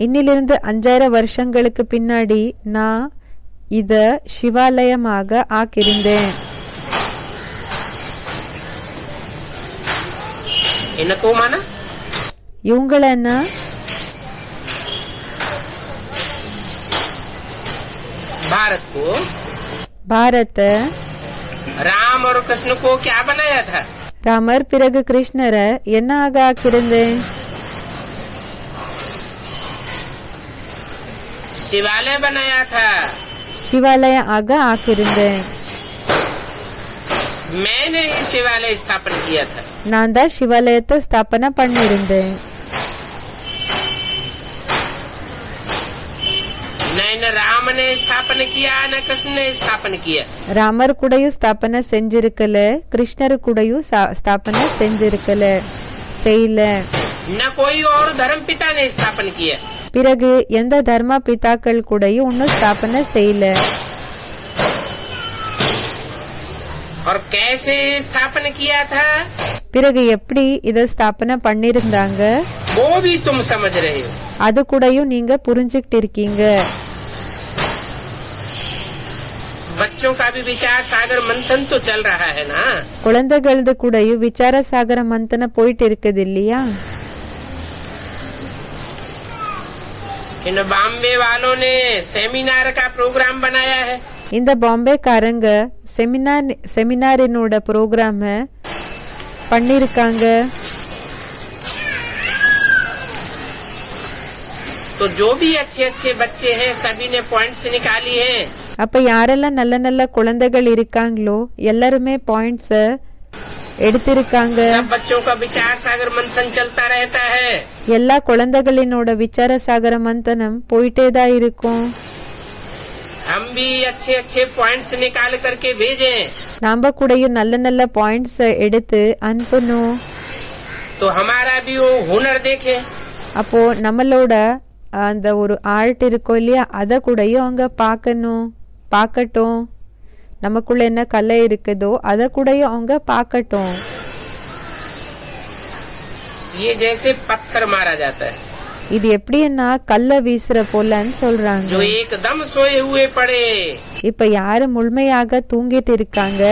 இன்னிலிருந்து 5000 வருஷங்களுக்கு பின்னாடி நான் இத சிவாலயமாக ஆக்கியிருந்தேன்। इनको माना இவங்களன்னா भारत को, பாரத राम और कृष्ण को क्या बनाया था। ராமர் பிறகு கிருஷ்ணரை என்ன ஆக்கியிருந்தேன்। शिवालय बनाया था। சிவாலயம் ஆக்கியிருந்தேன்। मैंने ही शिवालय स्थापन किया था। நான் தான் சிவாலயத்தை ஸ்தாபனை பண்ணியிருந்தேன்। न राम ने स्थापन किया न कृष्ण ने स्थापन किया। ராமர் கூடயும் ஸ்தாபனை செஞ்சிருக்கல, கிருஷ்ணர் கூடயும் ஸ்தாபனை செஞ்சிருக்கல, செய்யல। न कोई और धर्म पिता ने स्थापन किया। பிறகு எந்த தர்ம பிதாக்கள் கூடயும் ஒன்னும் ஸ்தாபனை செய்யல। और कैसे स्थापन किया था, பிறகு எப்படி இத ஸ்தாபனை பண்ணிருந்தாங்க वो भी तुम समझ रहे हो। அது கூடயும் நீங்க புரிஞ்சுக்கிட்டு இருக்கீங்க। बच्चों का भी विचार सागर मंथन तो चल रहा है ना। குழந்தைகளது கூடயும் விசார சாகர மந்தன போயிட்டு இருக்குது இல்லையா। इन बॉम्बे वालों ने सेमिनार का प्रोग्राम बनाया है। இந்த பாம்பேக்காரங்க செமினாரினோட ப்ரோக்ராம பண்ணிருக்காங்க। तो जो भी अच्छे अच्छे बच्चे हैं सभी ने पॉइंट्स निकाली हैं। அப்ப யாரெல்லாம் நல்ல நல்ல குழந்தைகள் இருக்காங்களோ எல்லாருமே பாயிண்ட்ஸ் எடுத்திருக்காங்க। सब बच्चों का विचार सागर मंथन चलता रहता है। எல்லா குழந்தைகளினோட விசார சாகர மந்தனம் போயிட்டே தான் இருக்கும்। हम भी अच्छे अच्छे पॉइंट्स निकाल करके भेजें நாம கூடயும் நல்ல நல்ல பாயிண்ட்ஸ் எடுத்து அனுப்பணும்। तो हमारा भी वो हुनर देखे। அப்போ நம்மளோட அந்த ஒரு ஆர்ட் இருக்கும் இல்லையா, அத கூடயும் அவங்க பார்க்கட்டும்। நமக்குள்ள என்ன கலை இருக்குதோ அத கூடயும் அவங்க பார்க்கட்டும்। ये जैसे पत्थर मारा जाता है, இது எப்படின்னா கல்ல வீசுற போலன்னு சொல்றாங்க। जो एकदम सोए हुए पड़े இப்ப யாரு முழுமையாக தூங்கிட்டு இருக்காங்க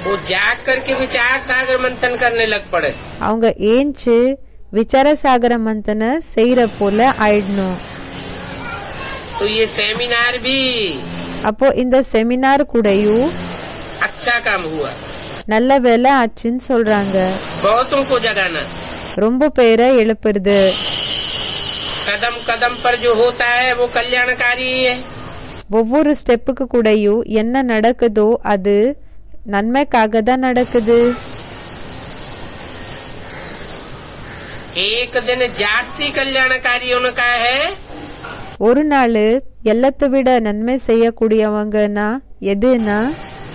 वो जाग करके विचार सागर मंथन करने लग पड़े। அவங்க ஏஞ்சு விசார சாகர மந்தன செய்யற போல ஆயிடணும்। तो ये सेमिनार भी அப்போ இந்த செமினார் கூடயும் अच्छा काम हुआ। நல்ல வேலை ஆச்சுன்னு சொல்றாங்க। बहुतों को जगाना, ரொம்ப பேரை எழுப்புறது। कदम कदम पर जो होता है वो कल्याणकारी है। ஒவ்வொரு ஸ்டெப்புக்கு கூடயும் என்ன நடக்குதோ அது நன்மைக்காக தான் நடக்குது। एक दिन जास्ती कल्याणकारी उनका है ஒரு நாள் எல்லாத்தை விட நன்மை செய்யக்கூடியவங்கன்னா எதுனா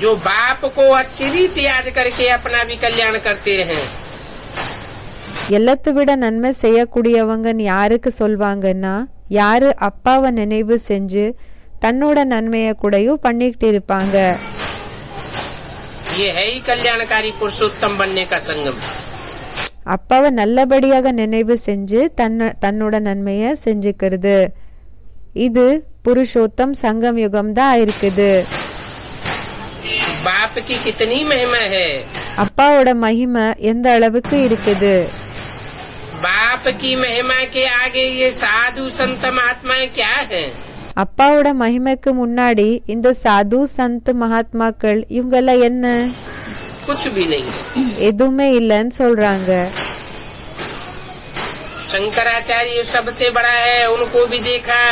जो बाप को अच्छी रीति याद करके अपना भी कल्याण करते रहे। எல்லாத்தை விட நன்மை செய்யக்கூடியவங்கன்னு யாருக்கு சொல்வாங்கன்னா யாரு அப்பாவை நினைவு செஞ்சு தன்னோட நன்மைய கூடயும் பண்ணிக்கிட்டு இருப்பாங்க. ये है ही कल्याणकारी पुरुषोत्तम बनने का संगम। அப்பாவை நல்லபடியாக நினைவு செஞ்சு தன்னோட நன்மைய செஞ்சுக்கிறது. இது புருஷோத்தம் சங்கம் யுகம் தான் இருக்குது. बाप की कितनी महिमा है, அப்பாவோட மகிமை எந்த அளவுக்கு இருக்குது. बाप की महिमा के आगे ये साधु संत महात्माएं क्या है। அப்பாவோட மகிமைக்கு முன்னாடி இந்த சாது சந்த் மகாத்மாக்கள் இவங்க எல்லாம் என்ன, कुछ भी नहीं। எதுவுமே இல்லன்னு சொல்றாங்க. शंकराचार्य सबसे बड़ा है, उनको भी देखा।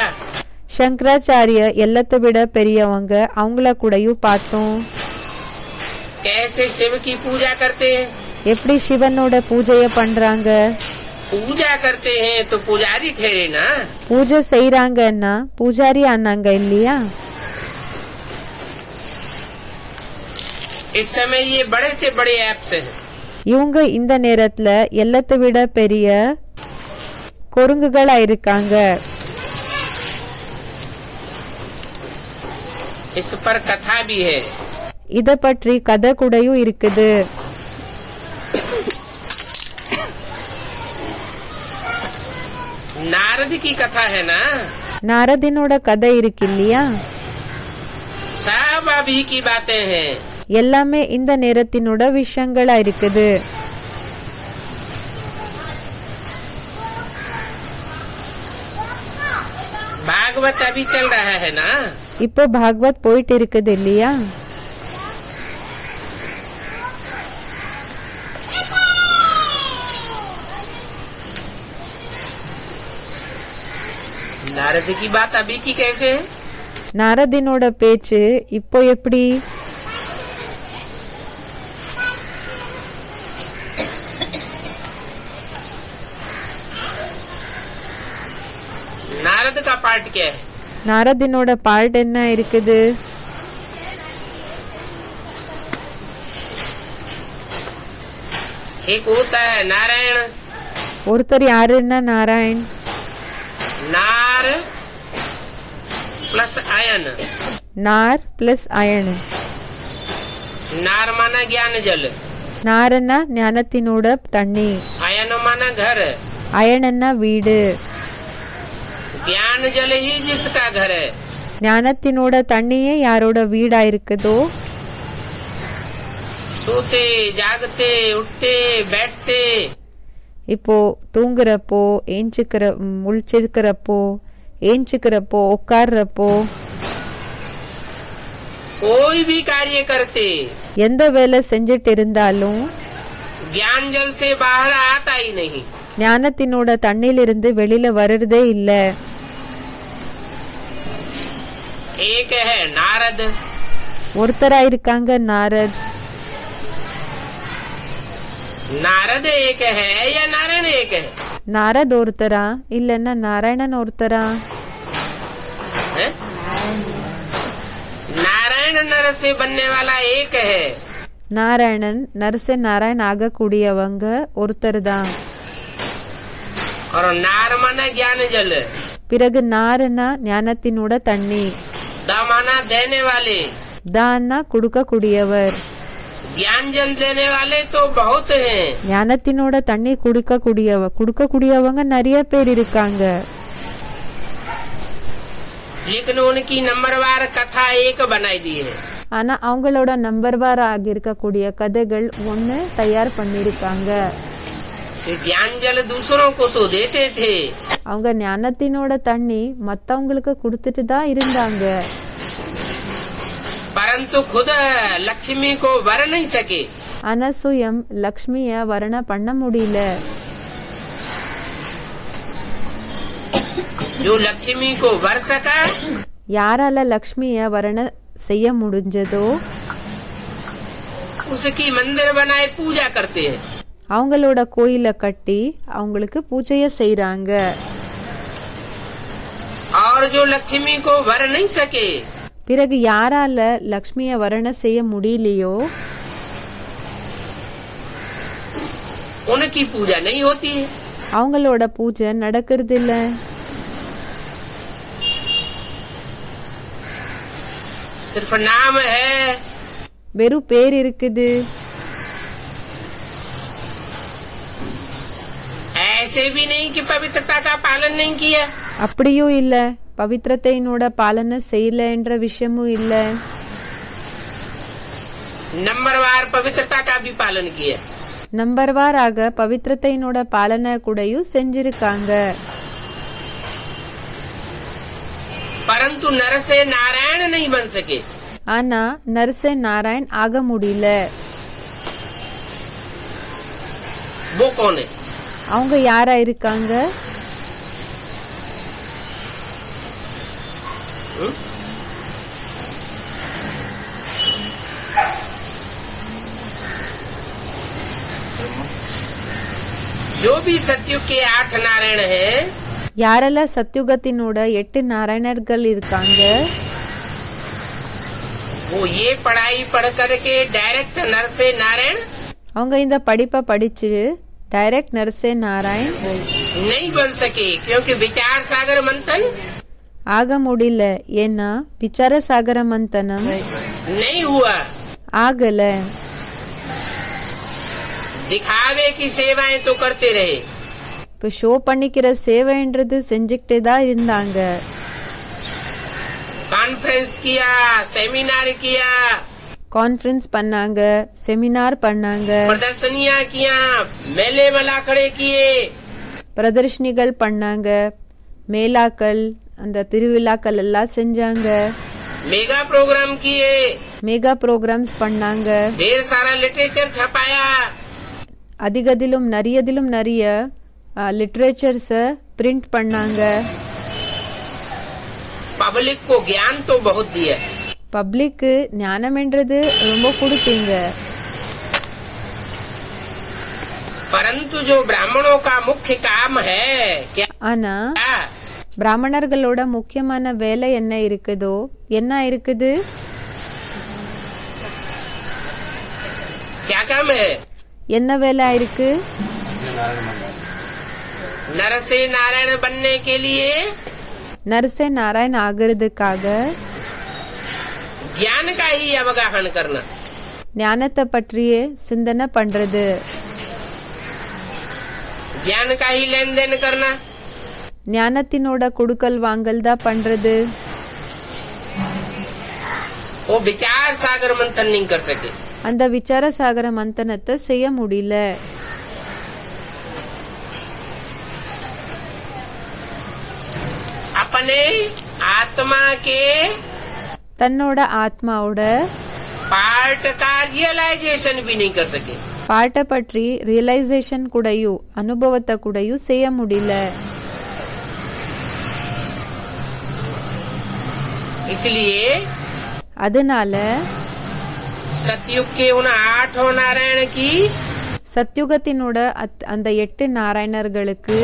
சங்கராச்சாரிய எல்லாத்தை விட பெரியவங்க, அவங்கள கூடயும் பார்த்தோம். कैसे शिव की पूजा करते हैं, எப்படி சிவனோட பூஜைய பண்றாங்க. पूजा करते हैं तो पुजारी ठहरे ना। பூஜை செய்யறாங்கன்னா பூஜாரி ஆனாங்க இல்லையா. इस समय ये बड़े से बड़े ऐप्स हैं। இவங்க இந்த நேரத்துல எல்லாத்தை விட பெரிய குரங்குகளா இருக்காங்க. इस पर कथा भी है। இத பற்றி கதை கூடயும் இருக்குது. नारद की कथा है ना, நாரதினோட கதை இருக்கு இல்லையா. सब अभी की बातें हैं। எல்லாமே இந்த நேரத்தினோட விஷயங்களா இருக்குது. भागवत अभी चल रहा है ना, இப்போ பாகவத் போயிட்டு இருக்குது இல்லையா. नारद की बात अभी की कैसे है। நாரதினோட பேச்சு இப்போ எப்படி. नारद का पार्ट क्या है, நாரதினோட பார்ட் என்ன இருக்குது. एक होता है नारायण, ஒருத்தர் யாருன்னா நாராயண். नार प्लस आयन। நார் பிளஸ் அயன். नार माना ज्ञान जल, நாரன்னா ஞானத்தினோட தண்ணி, आयन माना घर, அயனன்னா வீடு. ज्ञान जल ही जिसका घर है। ஞானத்தினோட தண்ணியே யாரோட வீடா இருக்குதோ, सोते जागते उठते बैठते இப்போ தூங்குறப்போ முழிச்சிருக்கிறப்போ ஏஞ்சிக்கிறப்போ உட்கார்றப்போ कोई भी कार्य करते எந்த வேலை செஞ்சிட்டு இருந்தாலும் ज्ञान जल से बाहर आता ही नहीं। ஞானத்தினோட தண்ணிலிருந்து வெளியில வர்றதே இல்ல. एक है नारद, ஒருத்தரா இருக்காங்க நாரத். नारद एक है या नारायण एक है, நாரத் ஒருத்தரா இல்லன்னா நாராயணன் ஒருத்தரா. है? नारायण नर से बनने वाला एक है, நாராயணன் நரசே நாராயண் ஆகக்கூடியவங்க ஒருத்தர் தான். और नार माना ज्ञान जल, பிறகு நாரனா ஞானத்தினோட தண்ணி, दा माना देने वाले, தான்னா கொடுக்கக்கூடியவர். ज्ञान जल देने वाले तो बहुत हैं, ஞானத்தினோட தண்ணி கொடுக்கக்கூடியவங்க நிறைய பேர் இருக்காங்க. लेकिन उनकी नंबरवार कथा एक बनाई दी है। ஆனா அவங்களோட நம்பர்வார் ஆகியிருக்கக்கூடிய கதைகள் ஒண்ணு தயார் பண்ணிருக்காங்க. ज्ञान जल दूसरों को तो देते थे, அவங்க ஞானத்தினோட தண்ணி மத்தவங்களுக்கு கொடுத்துட்டு தான் இருந்தாங்க. परंतु खुद लक्ष्मी को वर नहीं सके। ஆனா சுயம் லக்ஷ்மிய வர்ண பண்ண முடியல. जो लक्ष्मी को वर सका, யாரால லக்ஷ்மிய வர்ண செய்ய முடிஞ்சதோ उसकी मंदिर बनाए पूजा करते हैं। அவங்களோட கோயில கட்டி அவங்களுக்கு பூஜைய செய்யறாங்க. और और जो लक्ष्मी को वर नहीं सके, பிறகு யாரால லக்ஷ்மிய வரண செய்ய முடியலையோ उनकी पूजा नहीं होती है। அவங்களோட பூஜை நடக்கிறது இல்ல। सिर्फ नाम है, வெறும் பேர் இருக்குது। ऐसे भी नहीं कि पवित्रता का पालन नहीं किया, அப்படியும் இல்ல பவித்திரத்தையினோட பாலனை செய்யல என்ற விஷயமும் இல்ல। नंबरवार पवित्रता का भी पालन किया, நம்பர்வாராக பவித்திரத்தையினோட பாலனை கூடயும் செஞ்சிருக்காங்க। परंतु नर से नारायण नहीं बन सके। ஆனா நரசே நாராயண் ஆக முடியல। वो कौन है? அவங்க யாரா இருக்காங்க? जो भी सतयुग के 8 नारायण है, யாரெல்லாம் சத்யுகத்தினோட 8 நாராயணர்கள் இருக்காங்க वो ये पढ़ाई पढ़ करके डायरेक्ट नर से नारायण அவங்க இந்த படிப்பை படிச்சு டைரக்ட் நரசே நாராயண் नहीं बन सके, क्योंकि विचार सागर मंथन ஆக முடியல। ஏன்னா விசார சாகர மந்தனம் नहीं हुआ। ஆகல। दिखावे की सेवाएं तो करते रहे, இப்ப ஷோ பண்ணிக்கிற சேவைன்றது செஞ்சுக்கிட்டே தான் இருந்தாங்க। कॉन्फ्रेंस किया, सेमिनार किया, கான்ஃபரன்ஸ் பண்ணாங்க, செமினார் பண்ணாங்க, प्रदर्शनियां किया, मेले मला खड़े किए, பிரதர்ஷனிகள் பண்ணாங்க, மேலாக்கள் அந்த திருவிழாக்கள் எல்லாம் செஞ்சாங்க, मेगा प्रोग्राम किए, மெகா ப்ரோக்ராம்ஸ் பண்ணாங்க, ढेर सारा लिटरेचर छपाया, அதிகதிலும் நிறைய லிட்ரேச்சர்ஸ பிரிண்ட் பண்ணாங்க। पब्लिक को ज्ञान तो बहुत दिया, பப்ளிக்கு ஞானம்ன்றது ரொம்ப கொடுத்தீங்க। परंतु जो ब्राह्मणों का मुख्य काम है क्या, ஆனா பிராமணர்களோட முக்கியமான வேலை என்ன இருக்குதோ என்ன இருக்குது? क्या काम है? என்ன வேலை இருக்கு? नर से नारायण बनने के लिए நரசே நாராயண் ஆகிறதுக்காக ज्ञान का ही अवगाहन करना, ஞானத்தை பற்றியே சிந்தனை பண்றது, ज्ञान का ही लेन देन करना, ஞானத்தினோட கொடுக்கல் வாங்கல் தான் பண்றது। वो विचार सागर मंथन नहीं कर सके। அந்த விசார சாகர மந்தனத்தை செய்ய முடியல। अपने आत्मा के தன்னோட ஆத்மாவோட पार्ट का रियलाइजेशन भी नहीं कर सके। பாட்டை பற்றி ரியலைசேஷன் கூடயும் அனுபவத்தை கூடயும் செய்ய முடியல। इसलिए அதனால सतयुग के उन 8 नारायण की சத்யுகத்தினோட அந்த 8 நாராயணர்களுக்கு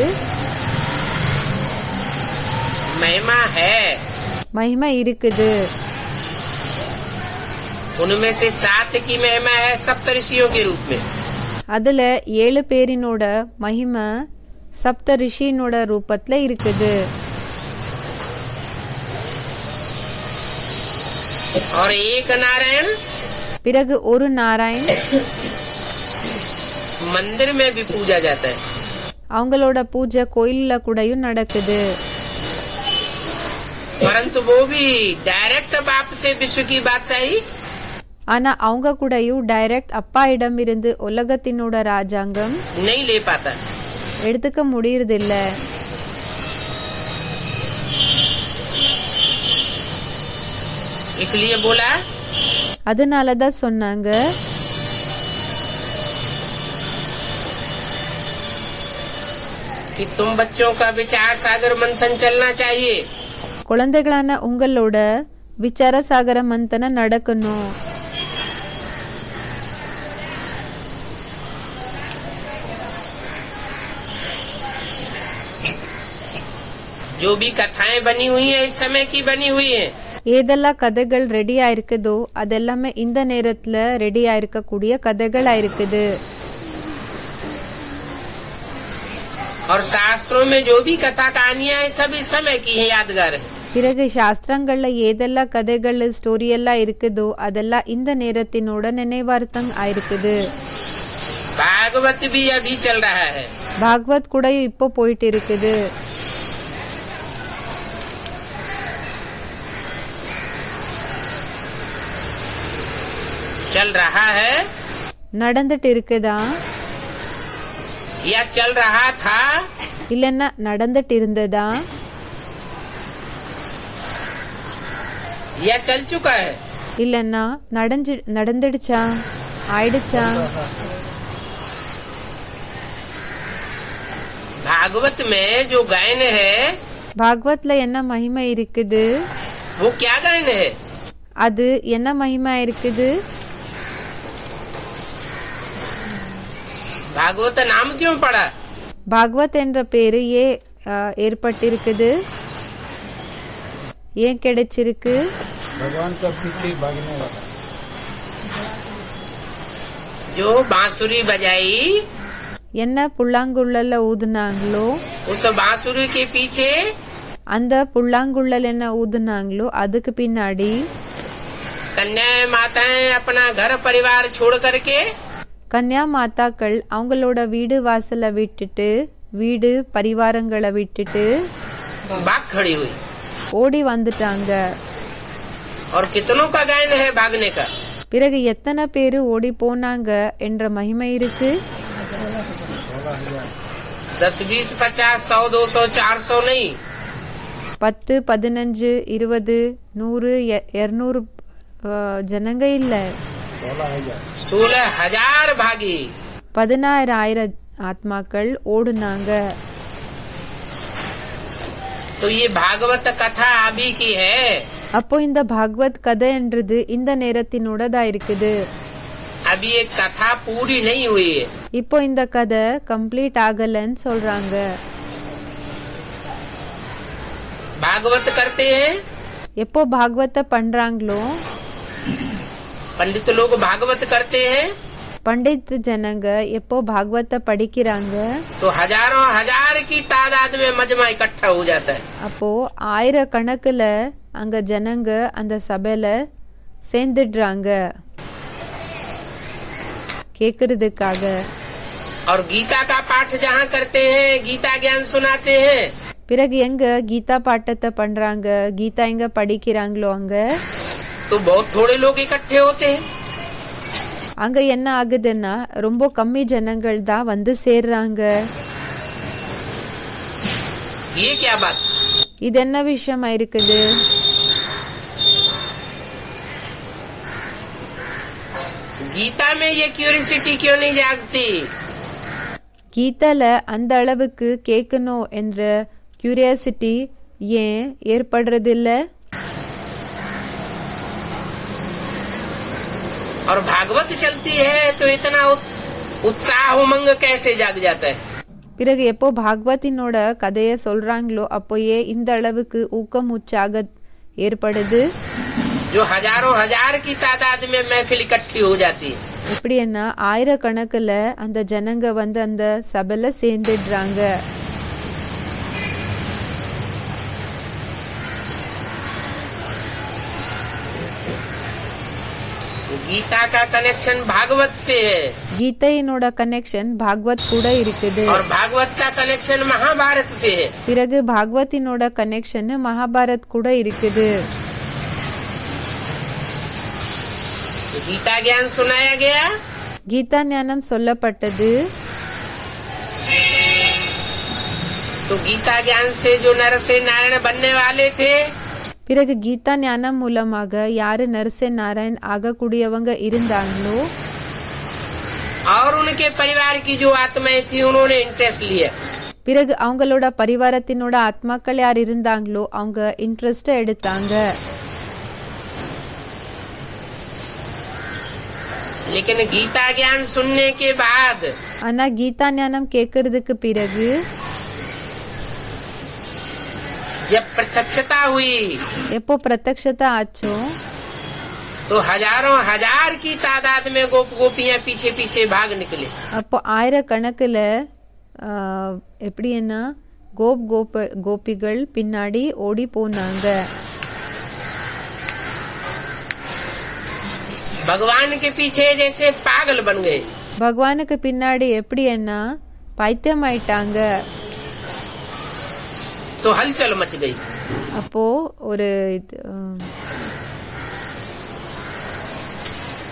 महिमा है। மகிமை இருக்குது। उनमें से 7 की महिमा है सप्तऋषियों के रूप में, அதுல 7 பேரினோட மகிமை சப்த ரிஷியினோட ரூபத்துல இருக்குது। और एक नारायण பிறகு ஒரு நாராயண் मंदिर में भी पूजा जाता है। அவங்களோட பூஜை கோயில்ல கூடயும் நடக்குது। परंतु वो भी डायरेक्ट बाप से विश्व की बादशाही ஆனா அவங்க கூடயும் டைரக்ட் அப்பா இடம் இருந்து உலகத்தினோட ராஜாங்கம் नहीं ले पाता, எடுத்துக்க முடியறது இல்ல। इसलिए बोला அதனாலதான் சொன்னாங்க कि तुम बच्चों का विचार सागर मंथन चलना चाहिए। குழந்தைகளான உங்களோட விசார சாகர மந்தன நடக்கணும்। जो भी कथाएं बनी हुई हैं इस समय की बनी हुई हैं। ஏதெல்லாம் கதைகள் ரெடியா இருக்குதோ அதெல்லாமே இந்த நேரத்துல ரெடியா இருக்கக்கூடிய கதைகளா இருக்குது. और शास्त्रों में जो भी कथा कहानियां हैं सब इस समय की है, यादगार है. பிறகு சாஸ்திரங்கள்ல ஏதெல்லாம் கதைகள் ஸ்டோரி எல்லாம் இருக்குதோ அதெல்லாம் இந்த நேரத்தினோட நினைவார்த்தம் ஆயிருக்குது. भागवत भी अभी चल रहा है. பாகவத் கூட இப்போ போயிட்டு இருக்குது. चल रहा है நடந்துட்டு இருக்குதா या चल रहा था இல்லன்னா நடந்துட்டு இருந்ததா या चल चुका है இல்லன்னா நடந்துடுச்சா ஆயிடுச்சா. भागवत में जो गायन है பாகவத்ல என்ன மகிமை இருக்குது, वो क्या गायन है? அது என்ன மகிமை இருக்குது. भागवत नाम क्यों पड़ा? பாகவத் என்ற பேரு ஏற்பட்டிருக்குது, ஏன் கிடைச்சிருக்கு. भगवान का पीछे भागने वाला जो बांसुरी बजाई என்ன புல்லாங்குழல ஊதுனாங்களோ उस बांसुरी के पीछे அந்த புல்லாங்குழல் என்ன ஊதுனாங்களோ அதுக்கு பின்னாடி कन्या माताएं अपना घर परिवार छोड़ करके கன்யா மாதாக்கள் அவங்களோட வீடு வாசலை விட்டுட்டு வீடு பரிவாரங்களை விட்டுட்டு भाग खड़ी हुई. ஓடி வந்துட்டாங்க. और कितनों का गायन है भागने का? பிறகு எத்தனை பேரு ஓடி போனாங்க என்ற மகிமை இருக்கு. 10, 20, 50, 100, 200, 400 नहीं. 10, 15, 20, 100, 200 ஜனங்க இல்ல, 16,000 भागी. 16,000 ஆத்மாக்கள் ஓடுனாங்க. तो ये भागवत कथा अभी की है. அப்போ இந்த பாகவத் கதை என்றது இந்த நேரத்தினோடதா இருக்குது. अभी ये कथा पूरी नहीं हुई है. இப்போ இந்த கதை கம்ப்ளீட் ஆகலன்னு சொல்றாங்க. भागवत करते हैं, எப்போ பாகவத்தை பண்றாங்களோ, पंडित लोग भागवत करते हैं பண்டித் ஜனங்க எப்போ பாகவத்தை படிக்கிறாங்க तो हजारों हजार की तादाद में मजमा इकट्ठा हो जाता है. அப்போ ஆயிரக்கணக்குல அங்க ஜனங்க அந்த சபையில சேர்ந்துடுறாங்க கேக்குறதுக்காக. और गीता का पाठ जहाँ करते हैं, गीता ज्ञान सुनाते हैं, பிறகு எங்க கீதா பாட்டத்தை பண்றாங்க, கீதா எங்க படிக்கிறாங்களோ அங்க तो बहुत थोड़े लोग इकट्ठे होते हैं. அங்க என்ன ஆகுதுன்னா ரொம்ப கம்மி ஜனங்கள் தான் வந்து சேர்றாங்க. ये क्या बात? இது என்ன விஷயமா இருக்குது. गीता में ये क्यूरियोसिटी क्यों नहीं जागती? கீதால அந்த அளவுக்கு கேட்கணும் என்ற கியூரியாசிட்டி ஏன் ஏற்படுறதில்ல. और भागवत चलती है तो इतना उत्साह उमंग कैसे जाग जाता है? பிறகு எப்போ பாகவத்தினோட கதைய சொல்றாங்களோ அப்போயே இந்த அளவுக்கு ஊக்கம் உற்சாக ஏற்படுது. जो हजारों हजार की तादाद में महफिल इकट्ठी हो जाती है. எப்படின்னா ஆயிரக்கணக்குல அந்த ஜனங்க வந்து அந்த சபையில சேர்ந்துடுறாங்க. गीता का कनेक्शन भागवत से है கீதையினோட கனெக்ஷன் பாகவத் கூட இருக்குது. और भागवत का कनेक्शन महाभारत से है. பிறகு பாகவத்தினோட கனெக்ஷன் மகாபாரத் கூட இருக்குது. गीता ज्ञान सुनाया गया, கீதா ஞானம் சொல்லப்பட்டது. तो गीता ज्ञान से जो नर से नारायण बनने वाले थे, பிறகு கீதா ஞானம் மூலமாக யாரு நரசே நாராயண் ஆகக்கூடியவங்க இருந்தாங்களோ और उनके परिवार की जो आत्माएं थी उन्होंने इंटरेस्ट लिया. பிறகு அவங்களோட பரிவாரத்தினோட ஆத்மாக்கள் யார் இருந்தாங்களோ அவங்க இன்ட்ரெஸ்ட் எடுத்தாங்க. लेकिन गीता ज्ञान सुनने के बाद ஆனா கீதா ஞானம் கேட்கறதுக்கு பிறகு जब प्रत्यक्षता हुई எப்போ பிரத்யக்ஷதா ஆச்சோ तो हजारों हजार की तादाद में गोप गोपियां पीछे पीछे भाग निकले। அப்போ ஆயிரக்கணக்குல எப்படின்னா கோபிகள் பின்னாடி ஓடி போனாங்க. भगवान के पीछे जैसे पागल बन गए। பகவானுக்கு பின்னாடி எப்படின்னா பைத்தியம் ஆயிட்டாங்க. तो हलचल मच गई। அப்போ ஒரு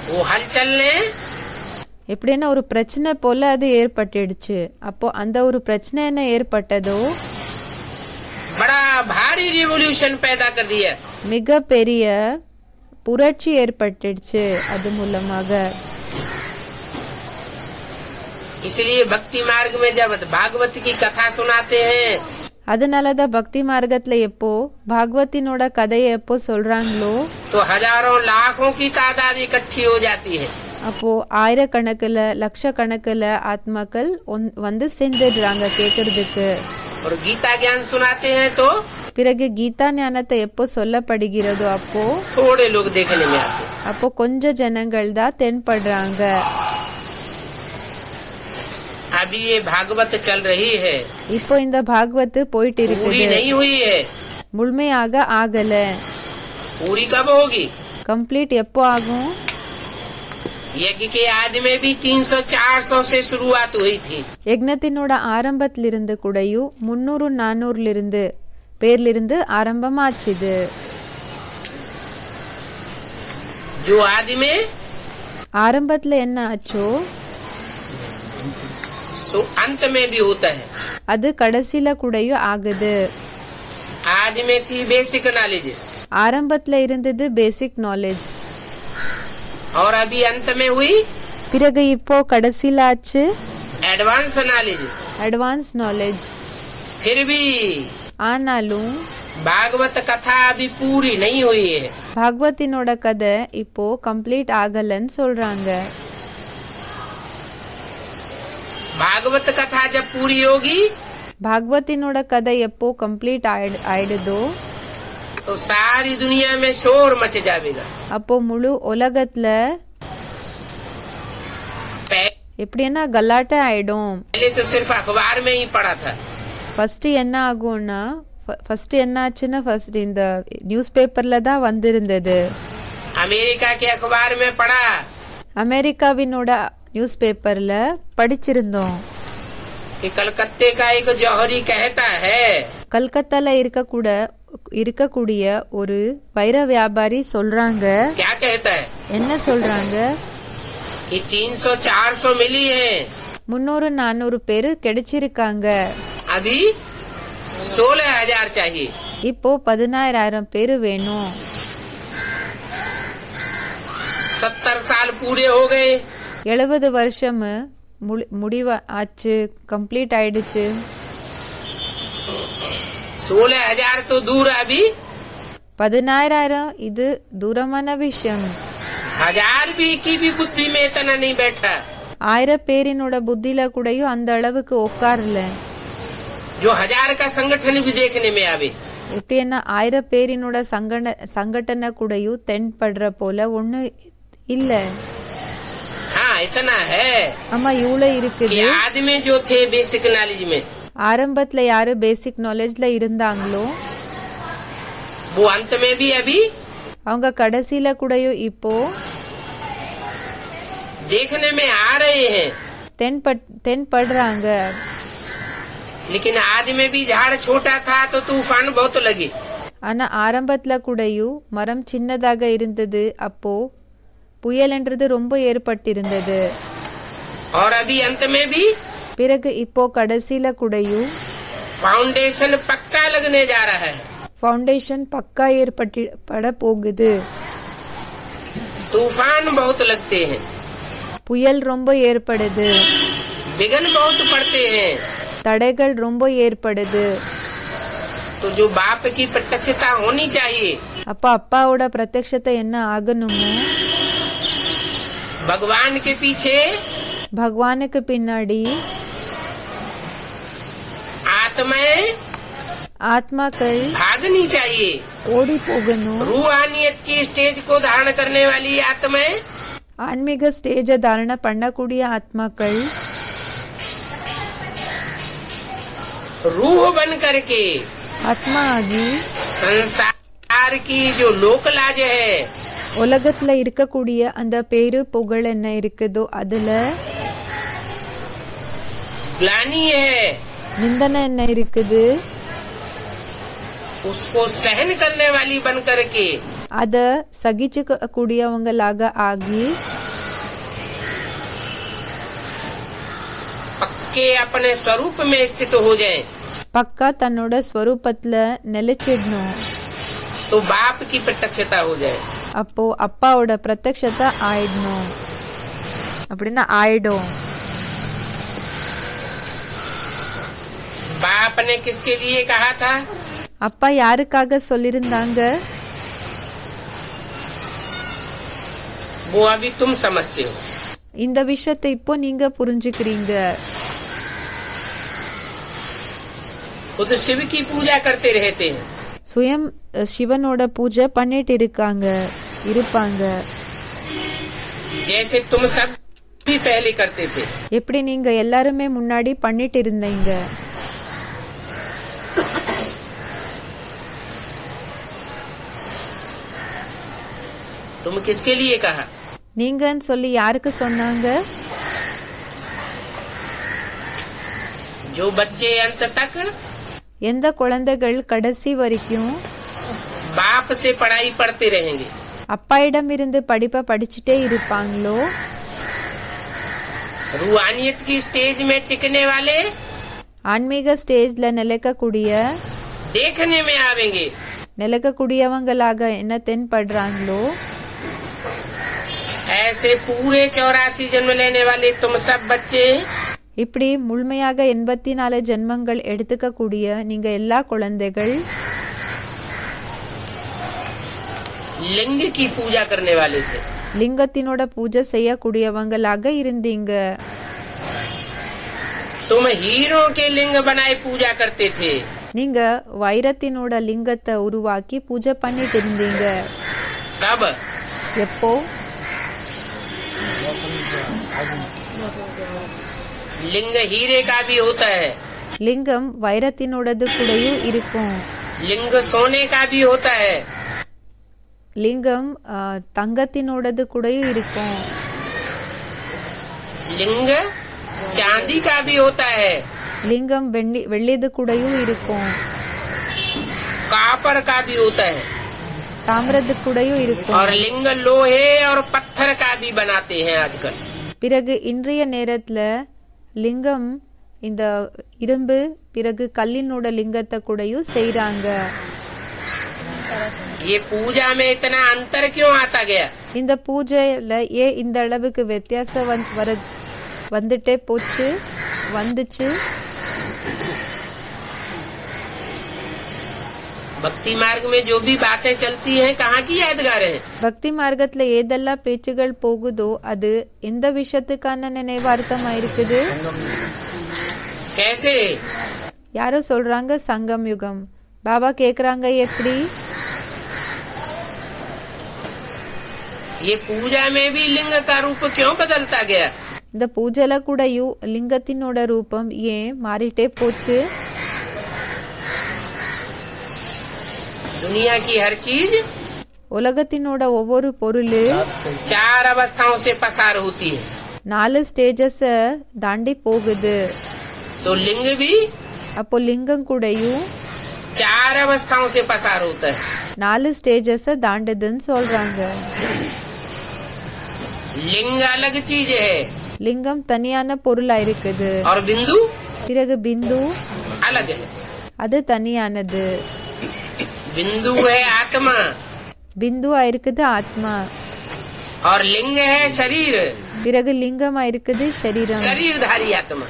वो हलचल ने எப்படின்னா ஒரு பிரச்சனை போல அது ஏற்பட்டுடுச்சு. அப்போ அந்த ஒரு பிரச்சனை என்ன ஏற்பட்டதோ बड़ा भारी रिवोल्यूशन पैदा कर दिया। மிக பெரிய புரட்சி ஏற்பட்டுடுச்சு அது மூலமாக. इसलिए भक्ति मार्ग में जब भागवत की कथा सुनाते हैं அதனாலதான் பக்தி மார்க்கத்துல எப்போ பாகவத்தினோட கதையை எப்போ சொல்றாங்களோ तो हजारों लाखों की तादाद इकट्ठी हो जाती है। அப்போ ஆயிரக்கணக்குல லட்சக்கணக்குல ஆத்மாக்கள் வந்து சேர்ந்துடுறாங்க கேக்குறதுக்கு. और गीता ज्ञान सुनाते हैं तो பிறகு கீதா ஞானத்தை எப்போ சொல்லப்படுகிறதோ அப்போ थोड़े लोग देखने में आते हैं। அப்போ கொஞ்ச ஜனங்கள் தான் தென்படுறாங்க. अभी ये भागवत चल रही है, இப்போ இந்த பாகவத் போயிட்டு पूरी இருக்குது, नहीं हुई है। முழுமையாக ஆகல. पूरी कब होगी? கம்ப்ளீட் எப்போ ஆகும்? यज्ञ के आदि में भी 300-400 से शुरुआत हुई थी। யக்ஞத்தினோட ஆரம்பத்திலிருந்து கூடயும் 300-400 பேர்லிருந்து ஆரம்பமாச்சுது. जो आदि में ஆரம்பத்துல என்ன ஆச்சோ सो अंत में भी होता है। அது கடைசியில கூடயும் ஆகுது. आदि में थी बेसिक नॉलेज ஆரம்பத்துல இருந்தது பேசிக் நாலேஜ், और अभी अंत में हुई பிறகு இப்போ கடைசியில ஆச்சு एडवांस नॉलेज। Advance knowledge. फिर भी ஆனாலும் भागवत कथा अभी पूरी नहीं हुई है। பாகவத்தினோட கதை இப்போ கம்ப்ளீட் ஆகலன்னு சொல்றாங்க. भागवत कथा जब पूरी होगी பாகவத்தினோட கதை எப்போ கம்ப்ளீட் ஆயிடுதோ तो सारी दुनिया में शोर मच जाएगा। அப்போ முழு உலகத்துல எப்படின்னா கலாட்டை ஆயிடும். पहले तो सिर्फ अखबार में ही पढ़ा था। ஃபர்ஸ்ட் என்ன ஆகும்னா ஃபர்ஸ்ட் என்ன ஆச்சுன்னா ஃபர்ஸ்ட் இந்த நியூஸ் பேப்பர்ல தான் வந்திருந்தது. अमेरिका के अखबार में पढ़ा அமெரிக்காவினோட நியூஸ் பேப்பர்ல படிச்சிருந்தோம். कि कलकत्ते का एक जौहरी कहता है கல்கத்தால இருக்கக்கூடிய ஒரு வைர வியாபாரி சொல்றாங்க. क्या कहता है என்ன சொல்றாங்க? कि 300-400 मिली है, 300-400 பேரு கிடைச்சிருக்காங்க. अभी 16,000 चाहिए। இப்போ 16,000 பேரு வேணும். 70 साल पूरे हो गए, 70 வருஷம் முடிவு ஆச்சு, கம்ப்ளீட் ஆயிடுச்சு. 16,000 तो दूर, अभी 16,000 இது தூரமான விஷயம். 1000 भी की भी बुद्धि में इतना नहीं बैठा। 1000 பேரினோட புத்தியில கூடயும் அந்த அளவுக்கு உட்காரல. जो 1000 का संगठन भी देखने में आवे, எப்படின்னா 1000 பேரினோட சங்கடனை கூடயும் தென்படுற போல ஒண்ணு இல்ல. हाँ इतना है ஆமா இவ்வளவு कि இருக்குது. आदमी जो थे बेसिक नॉलेज में ஆரம்பத்துல யாரு பேசிக் நாலேஜ்ல இருந்தாங்களோ वो अंत में भी अभी அவங்க கடைசியில கூடயும் இப்போ देखने में आ रहे हैं। தென்படுறாங்க. लेकिन आदि में भी झाड़ छोटा था तो तूफान बहुत लगे। ஆனா ஆரம்பத்துல கூடயும் மரம் சின்னதாக இருந்தது, அப்போ புயல்ன்றது ரொம்ப ஏற்பட்டிருந்தது. और अभी अंत में भी பிறகு இப்போ கடைசியில கூடயும் फाउंडेशन पक्का लगने जा रहा है। ஃபவுண்டேஷன் பக்கா ஏற்பட போகுது. तूफान बहुत लगते हैं, புயல் ரொம்ப ஏற்படுது, विघ्न बहुत पड़ते हैं। தடைகள் ரொம்ப ஏற்படுது. तो जो बाप की प्रत्यक्षता होनी चाहिए, அப்ப அப்பாவோட பிரத்யக்ஷத்தை என்ன ஆகணுமோ भगवान के पीछे பகவானுக்கு பின்னாடி आत्माएं ஆத்மாக்கள் भागनी चाहिए। ஓடி போகணும். रूहानियत की स्टेज को धारण करने वाली आत्माएं ஆன்மீக ஸ்டேஜ தாரண பண்ணக்கூடிய ஆத்மாக்கள் रूह बन करके ஆத்மா ஆகி संसार की जो लोकलाज है உலகத்துல இருக்கக்கூடிய அந்த பேரு புகழ் என்ன இருக்குதோ அதுல ग्लानि है நிந்தனை என்ன இருக்குது उसको सहन करने वाली बन करके அத சகிச்சுக்க கூடியவங்களாக ஆகி पक्के अपने स्वरूप में स्थित हो जाए பக்கா தன்னோட ஸ்வரூபத்துல நிலைச்சிடணும். तो बाप की प्रत्यक्षता हो जाए। அப்போ அப்பாவோட பிரத்யக்ஷத்தை ஆயிடணும். அப்படின்னா ஆயிடும். बाप ने किसके लिए कहा था? அப்பா யாருக்காக சொல்லிருந்தாங்க? वो अभी तुम समझते हो। இந்த விஷயத்தை இப்போ நீங்க புரிஞ்சுக்கிறீங்க. खुद शिव की पूजा करते रहते हैं। சுயம் சிவனோட பூஜை பண்ணிட்டு இருப்பாங்க. जैसे तुम सब भी पहले करते थे। எப்படி நீங்க எல்லாருமே முன்னாடி பண்ணிட்டு இருந்தீங்க. तुम किसके लिए कहा? நீங்கன்னு சொல்லி யாருக்கு சொன்னாங்க? जो बच्चे अंत तक எந்த குழந்தைகள் கடைசி வரைக்கும் बाप से पढ़ाई पढ़ते रहेंगे, அப்பாயிடம் இருந்து படிப்பை படிச்சுட்டே இருப்பாங்களோ, रूहानियत की स्टेज में टिकने वाले ஆன்மீக ஸ்டேஜ்ல देखने में आवेंगे। நிலைக்கக்கூடியவங்களாக என்ன தென்படுறாங்களோ, ऐसे पूरे 84 जन्म लेने वाले तुम सब बच्चे இப்படி முழுமையாக 84 ஜென்மங்கள் எடுத்துக்க கூடிய நீங்க எல்லா குழந்தைகள் लिंग की पूजा करने वाले थे। லிங்கத்தினோட பூஜை செய்யக்கூடியவங்களாக இருந்தீங்க. तुम हीरो के लिंग बनाए पूजा करते थे। நீங்க வைரத்தினோட லிங்கத்தை உருவாக்கி பூஜை பண்ணிட்டு இருந்தீங்க. कब? எப்போ? लिंग हीरे का भी होता है, லிங்கம் வைரத்தினோடது கூடயும் இருக்கும். लिंग सोने का भी होता है, லிங்கம் தங்கத்தினோடது கூடயும் இருக்கும். लिंग चांदी का भी होता है, லிங்கம் வெள்ளிது கூடயும் இருக்கும். कापर का भी होता है, தாமிரது கூடயும் இருக்கும். और लिंग लोहे और पत्थर का भी बनाते हैं आजकल। பிறகு இன்றைய நேரத்துல லிங்கம் இந்த இரும்பு பிறகு கல்லினோட லிங்கத்தை கூடயும் செய்றாங்க. ये पूजा में इतना अंतर क्यों आता गया? இந்த பூஜையில ஏன் இந்த அளவுக்கு வித்தியாசம் வந்துட்டே வந்துச்சு? भक्ति मार्ग में जो भी बातें चलती हैं कहाँ की यादगार है? பக்தி மார்க்கத்துல ஏதெல்லாம் பேச்சுகள் போகுதோ அது எந்த விஷயத்துக்கான நினைவார்த்தமா இருக்குது? कैसे? யாரோ சொல்றாங்க சங்கம் யுகம். பாபா கேக்குறாங்க எப்படி? ये पूजा में भी लिंग का रूप क्यों बदलता गया? இந்த பூஜைல கூடயும் லிங்கத்தினோட ரூபம் ஏன் மாறிட்டே போச்சு? दुनिया की हर चीज உலகத்தினோட ஒவ்வொரு பொருள் 4 अवस्थाओं से पसार होती है, 4 ஸ்டேஜஸ் தாண்டி போகுது. तो लिंग भी அப்போ லிங்கம் கூடயும் 4 अवस्थाओं से पसार होता है। 4 ஸ்டேஜஸ் தாண்டுதுன்னு சொல்றாங்க. लिंग अलग चीज है லிங்கம் தனியான பொருளா இருக்குது. और बिंदु பிறகு பிந்து अलग है। அது தனியானது. बिंदु है आत्मा பிந்துவா இருக்குது ஆத்மா. और लिंग है शरीर, பிறகு லிங்கமா இருக்குது சரீரம், शरीरधारी आत्मा।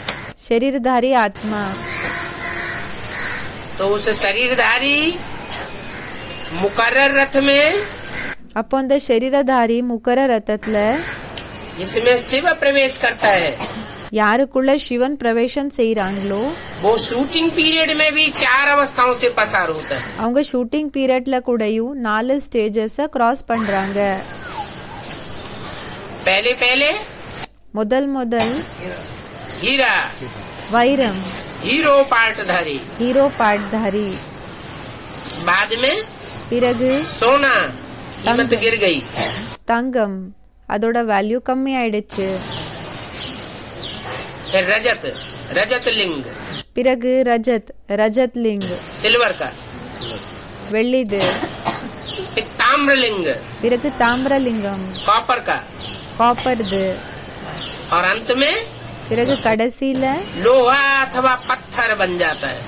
शरीरधारी आत्मा. तो उस शरीरधारी मुकर्रर रथ में அப்போ அந்த शरीरधारी முக்கர ரத்தத்துல जिसमें शिव प्रवेश करता है, யாருக்குள்ள சிவன் பிரவேசம் செய்யறாங்களோ वो शूटिंग पीरियड में भी 4 अवस्थाओं से पसार होता है। அவங்க ஷூட்டிங் பீரியட்ல கூடயும் 4 ஸ்டேஜஸ் கிராஸ் பண்றாங்க। पहले पहले முதல் हीरा வைரம், हीरो पार्टधारी, ஹீரோ பாட்தாரி, बाद में பிறகு सोना कीमत गिर गई, தங்கம் அதோட வேல்யூ கம்மி ஆயிடுச்சு। फिर रजत लिंग, பிறகு ரஜத் லிங் सिल्वर का, வெள்ளிது, फिर ताम्र लिंग, பிறகு தாமிரலிங்கம் कॉपर का, காப்பர்து, और अंत में பிறகு கடைசியில लोहा अथवा पत्थर बन जाता है।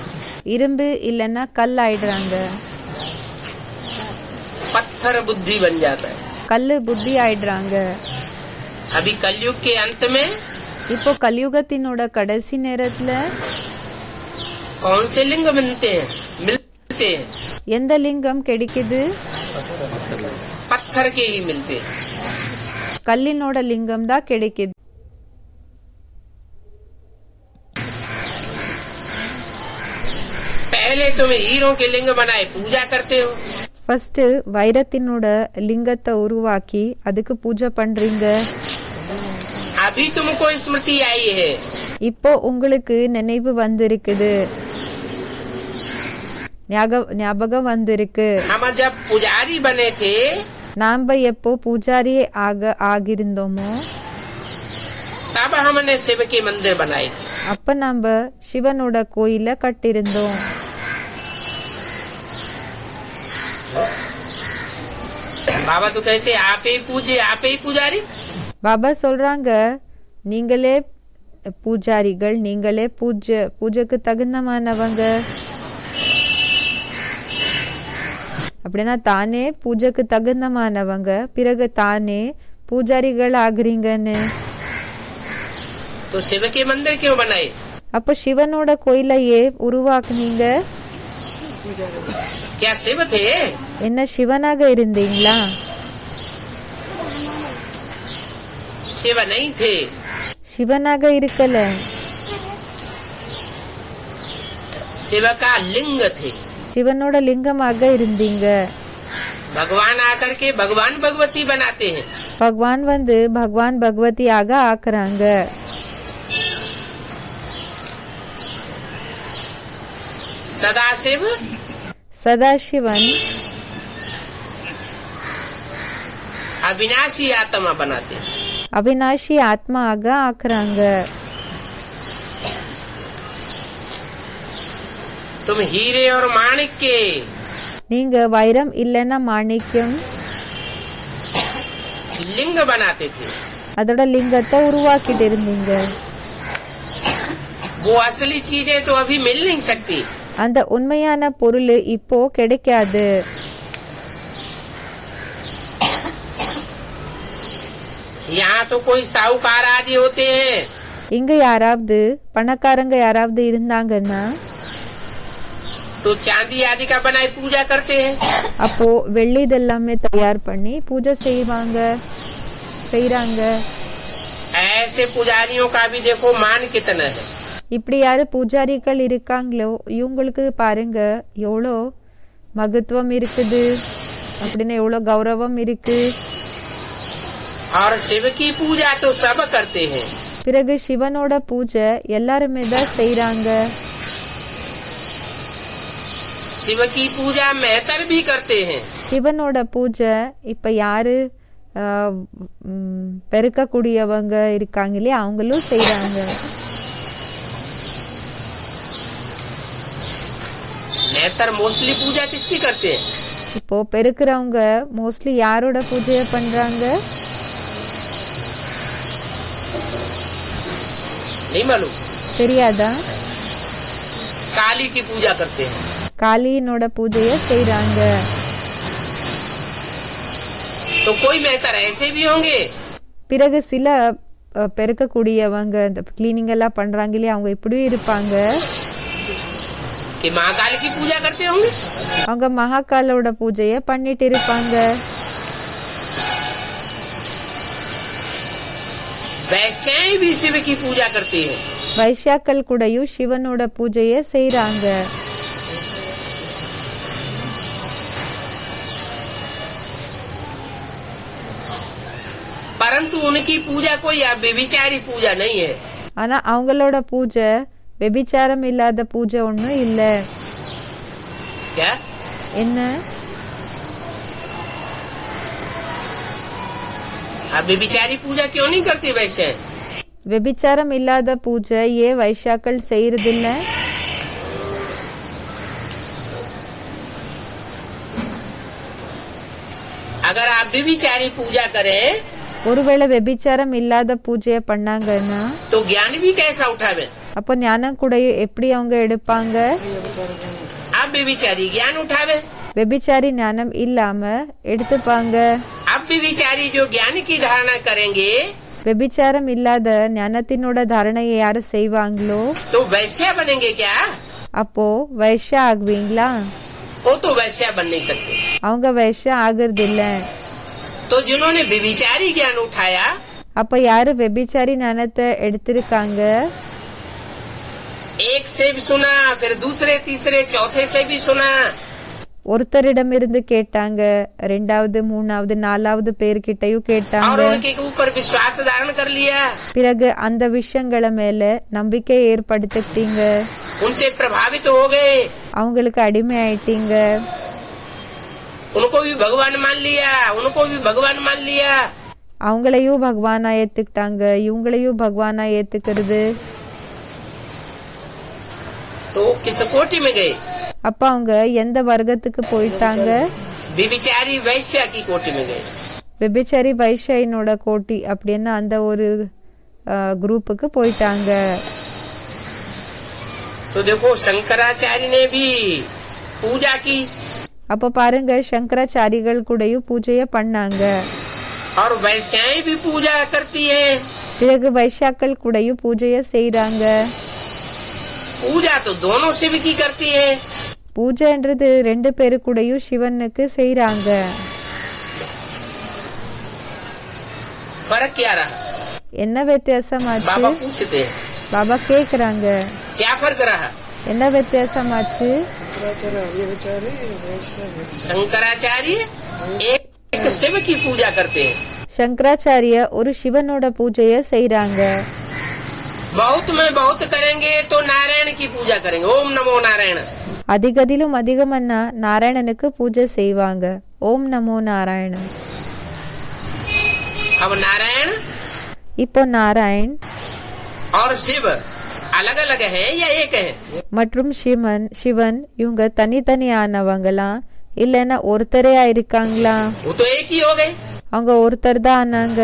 இரும்பு இல்லன்னா கல் ஆயிடுறாங்க। पत्थर बुद्धि बन जाता है। கல்லு புத்தி ஆயிடுறாங்க। अभी कलयुग के अंत में இப்போ கலியுகத்தினோட கடைசி நேரத்துல कौन से लिंग मिलते हैं? எந்த லிங்கம் கிடைக்குது? पत्थर के ही मिलते हैं। கல்லினோட லிங்கம் தான் கிடைக்குது। पहले तुम हीरो के लिंग बनाए पूजा करते हो, ஃபர்ஸ்ட் வைரத்தினோட லிங்கத்தை உருவாக்கி அதுக்கு பூஜை பண்றீங்க। अभी तुमको स्मृति आई है, இப்போ உங்களுக்கு நினைவு வந்திருக்குது, ஞாபகம் வந்திருக்கு। हम जब पुजारी बने थे நாம எப்போ பூஜாரி ஆகிருந்தோமோ तब हमने शिव के मंदिर बनाए थे। அப்ப நாம சிவனோட கோயில கட்டிருந்தோம்। बाबा तो कहते आप ही पूजे आप ही पुजारी। பாபா சொல்றாங்க நீங்களே பூஜாரிகள், நீங்களே பூஜைக்கு தகுந்தமானவங்க। அப்படின்னா தானே பூஜைக்கு தகுந்தமானவங்க, பிறகு தானே பூஜாரிகள் ஆகுறீங்கன்னு। तो शिव के मंदिर क्यों बनाए? அப்ப சிவனோட கோயிலையே உருவாக்குனீங்க। क्या शिव थे? என்ன சிவனாக இருந்தீங்களா? शिव नहीं थे, சிவனாக இருக்கல, शिव का लिंग थे। சிவனோட லிங்கமாக இருந்தீங்க। भगवान आकर के भगवान भगवती बनाते हैं। பகவான் வந்து பகவான் பகவதியாக ஆக்குறாங்க। सदाशिव சதாசிவன் अविनाशी आत्मा बनाते हैं। அவினாஷி ஆத்மாக ஆக்குறாங்க। तुम हीरे और माणिक के நீங்க வைரம் இல்லன்னா மாணிக்கம் लिंग बनाते थे। அதோட லிங்கத்தை உருவாக்கிட்டு இருந்தீங்க। वो असली चीजें तो अभी मिल नहीं सकती। அந்த உண்மையான பொருள் இப்போ கிடைக்காது। यहाँ तो कोई साहूकार आदि होते हैं, இங்க யாராவது பணக்காரங்க யாராவது இருந்தாங்கன்னா तो चांदी आदि का बनाए पूजा करते हैं। அப்போ வெள்ளி இதெல்லாமே தயார் பண்ணி பூஜை செய்றாங்க। ऐसे पुजारियों का भी देखो मान कितना है। இப்படி யாரு பூஜாரிகள் இருக்காங்களோ இவங்களுக்கு பாருங்க எவ்வளோ மகத்துவம் இருக்குது, அப்படின்னு எவ்வளோ கௌரவம் இருக்கு। और शिव की पूजा तो सब करते हैं। பிறகு சிவனோட பூஜை எல்லாருமே தான் செய்றாங்க। शिव की पूजा मेहतर भी करते हैं। சிவனோட பூஜை இப்ப யாரு பெருக்கக்கூடியவங்க இருக்காங்க இல்லையா அவங்களும் செய்றாங்க। मेहतर मोस्टली पूजा किसकी करते हैं? இப்போ பெருக்கிறவங்க மோஸ்ட்லி யாரோட பூஜைய பண்றாங்க? नहीं मालूम? தெரியாதா? काली की पूजा करते हैं। காளியினோட பூஜைய செய்றாங்க। तो कोई मेहतर ऐसे भी होंगे பிறகு சில பெருக்கக்கூடியவங்க இந்த கிளீனிங் எல்லாம் பண்றாங்க இல்லையா அவங்க இப்படியும் இருப்பாங்க। कि महाकाल की पूजा करते होंगे। அவங்க மகாகாலோட பூஜைய பண்ணிட்டு இருப்பாங்க। वैश्याएं भी शिव की पूजा करती हैं। வைஷ்யாக்கள் கூடயும் சிவனோட பூஜையை செய்றாங்க. परंतु उनकी पूजा कोई व्यभिचारी पूजा नहीं है। ஆனா அவங்களோட பூஜை வெபிச்சாரம் இல்லாத பூஜை ஒண்ணும் இல்ல. क्या? என்ன? व्यभिचारी पूजा क्यों नहीं करती वैसे? வெபிச்சாரம் இல்லாத பூஜை ஏன் வைஷ்யாக்கள் செய்யறதில்ல? अगर आप व्यभिचारी पूजा करें ஒருவேளை வெபிச்சாரம் இல்லாத பூஜையை பண்ணாங்கன்னா तो ज्ञान भी कैसा उठावे? அப்ப ஞானம் கூட எப்படி அவங்க எடுப்பாங்க? आप व्यभिचारी ज्ञान उठावे, வெபிச்சாரி ஞானம் இல்லாம எடுத்துப்பாங்க. आप व्यभिचारी जो ज्ञान की धारणा करेंगे வெபிச்சாரம் இல்லாத ஞானத்தினோட தாரணையை யாரு செய்வாங்களோ तो वैश्या बनेंगे क्या? அப்போ வைஷ்யா ஆகுவீங்களா? वो तो वैश्या बन नहीं सकते। அவங்க வைஷ்யா ஆகுறது இல்ல. तो जिन्होंने व्यभिचारी ज्ञान उठाया அப்ப யாரு வெபிச்சாரி ஞானத்தை எடுத்திருக்காங்க? एक से भी सुना, फिर दूसरे तीसरे चौथे से भी सुना, ஒருத்தரிடமிருந்து கேட்டாங்க, ரெண்டாவது மூணாவது நாலாவது பேர்கிட்டயும் और கேட்டாங்க. उनके ऊपर विश्वास धारण कर लिया, பிறகு அந்த விஷயங்களை மேல நம்பிக்கை ஏற்படுத்திட்டீங்க, उनसे प्रभावित हो गए, அவங்களுக்கு அடிமை ஆயிட்டீங்க. उनको भी भगवान मान लिया, उनको भी भगवान मान लिया, அவங்களையும் பகவானா ஏத்துக்கிட்டாங்க, இவங்களையும் பகவானா ஏத்துக்கிறது. तो किस कोटि में गए? அப்ப அவங்க எந்த வர்க்கத்துக்கு போயிட்டாங்க? व्यभिचारी वैश्या की कोटि में गए। வெபிச்சாரி வைஷ்யனோட கோட்டி அப்படின்னு அந்த ஒரு குரூப்புக்கு போயிட்டாங்க. तो देखो शंकराचार्य ने भी पूजा की அப்ப பாருங்க, சங்கராச்சாரிகள் கூடயும் பூஜைய பண்ணாங்க. और वैश्याएं भी पूजा करती है। பிறகு வைஷ்யாக்கள் கூடயும் பூஜைய செய்றாங்க. पूजा तो दोनों शिव की करती है। பூஜைன்றது ரெண்டு பேரு கூடயும் சிவனுக்கு செய்றாங்க. फर्क क्या रहा? என்ன வித்தியாசமாச்சு? बाबा पूछते हैं பாபா கேக்குறாங்க, क्या फर्क रहा? என்ன வித்தியாசமாச்சு? शंकराचार्य एक शिव की पूजा करते हैं, சங்கராச்சாரிய ஒரு சிவனோட பூஜைய செய்றாங்க. बहुत में बहुत करेंगे तो नारायण की पूजा करेंगे, ओम नमो नारायण। அதிகதிலும் அதிகமன்னா நாராயணனுக்கு பூஜை செய்வாங்க, ஓம் நமோ நாராயண. अब नारायण இப்போ நாராயண் और शिव अलग अलग है या एक है? மற்றும் சிவன் இவங்க தனித்தனியானவங்களா இல்லன்னா ஒருத்தரையா இருக்காங்களா? वो तो एक ही हो गए। அவங்க ஒருத்தர் தான் ஆனாங்க.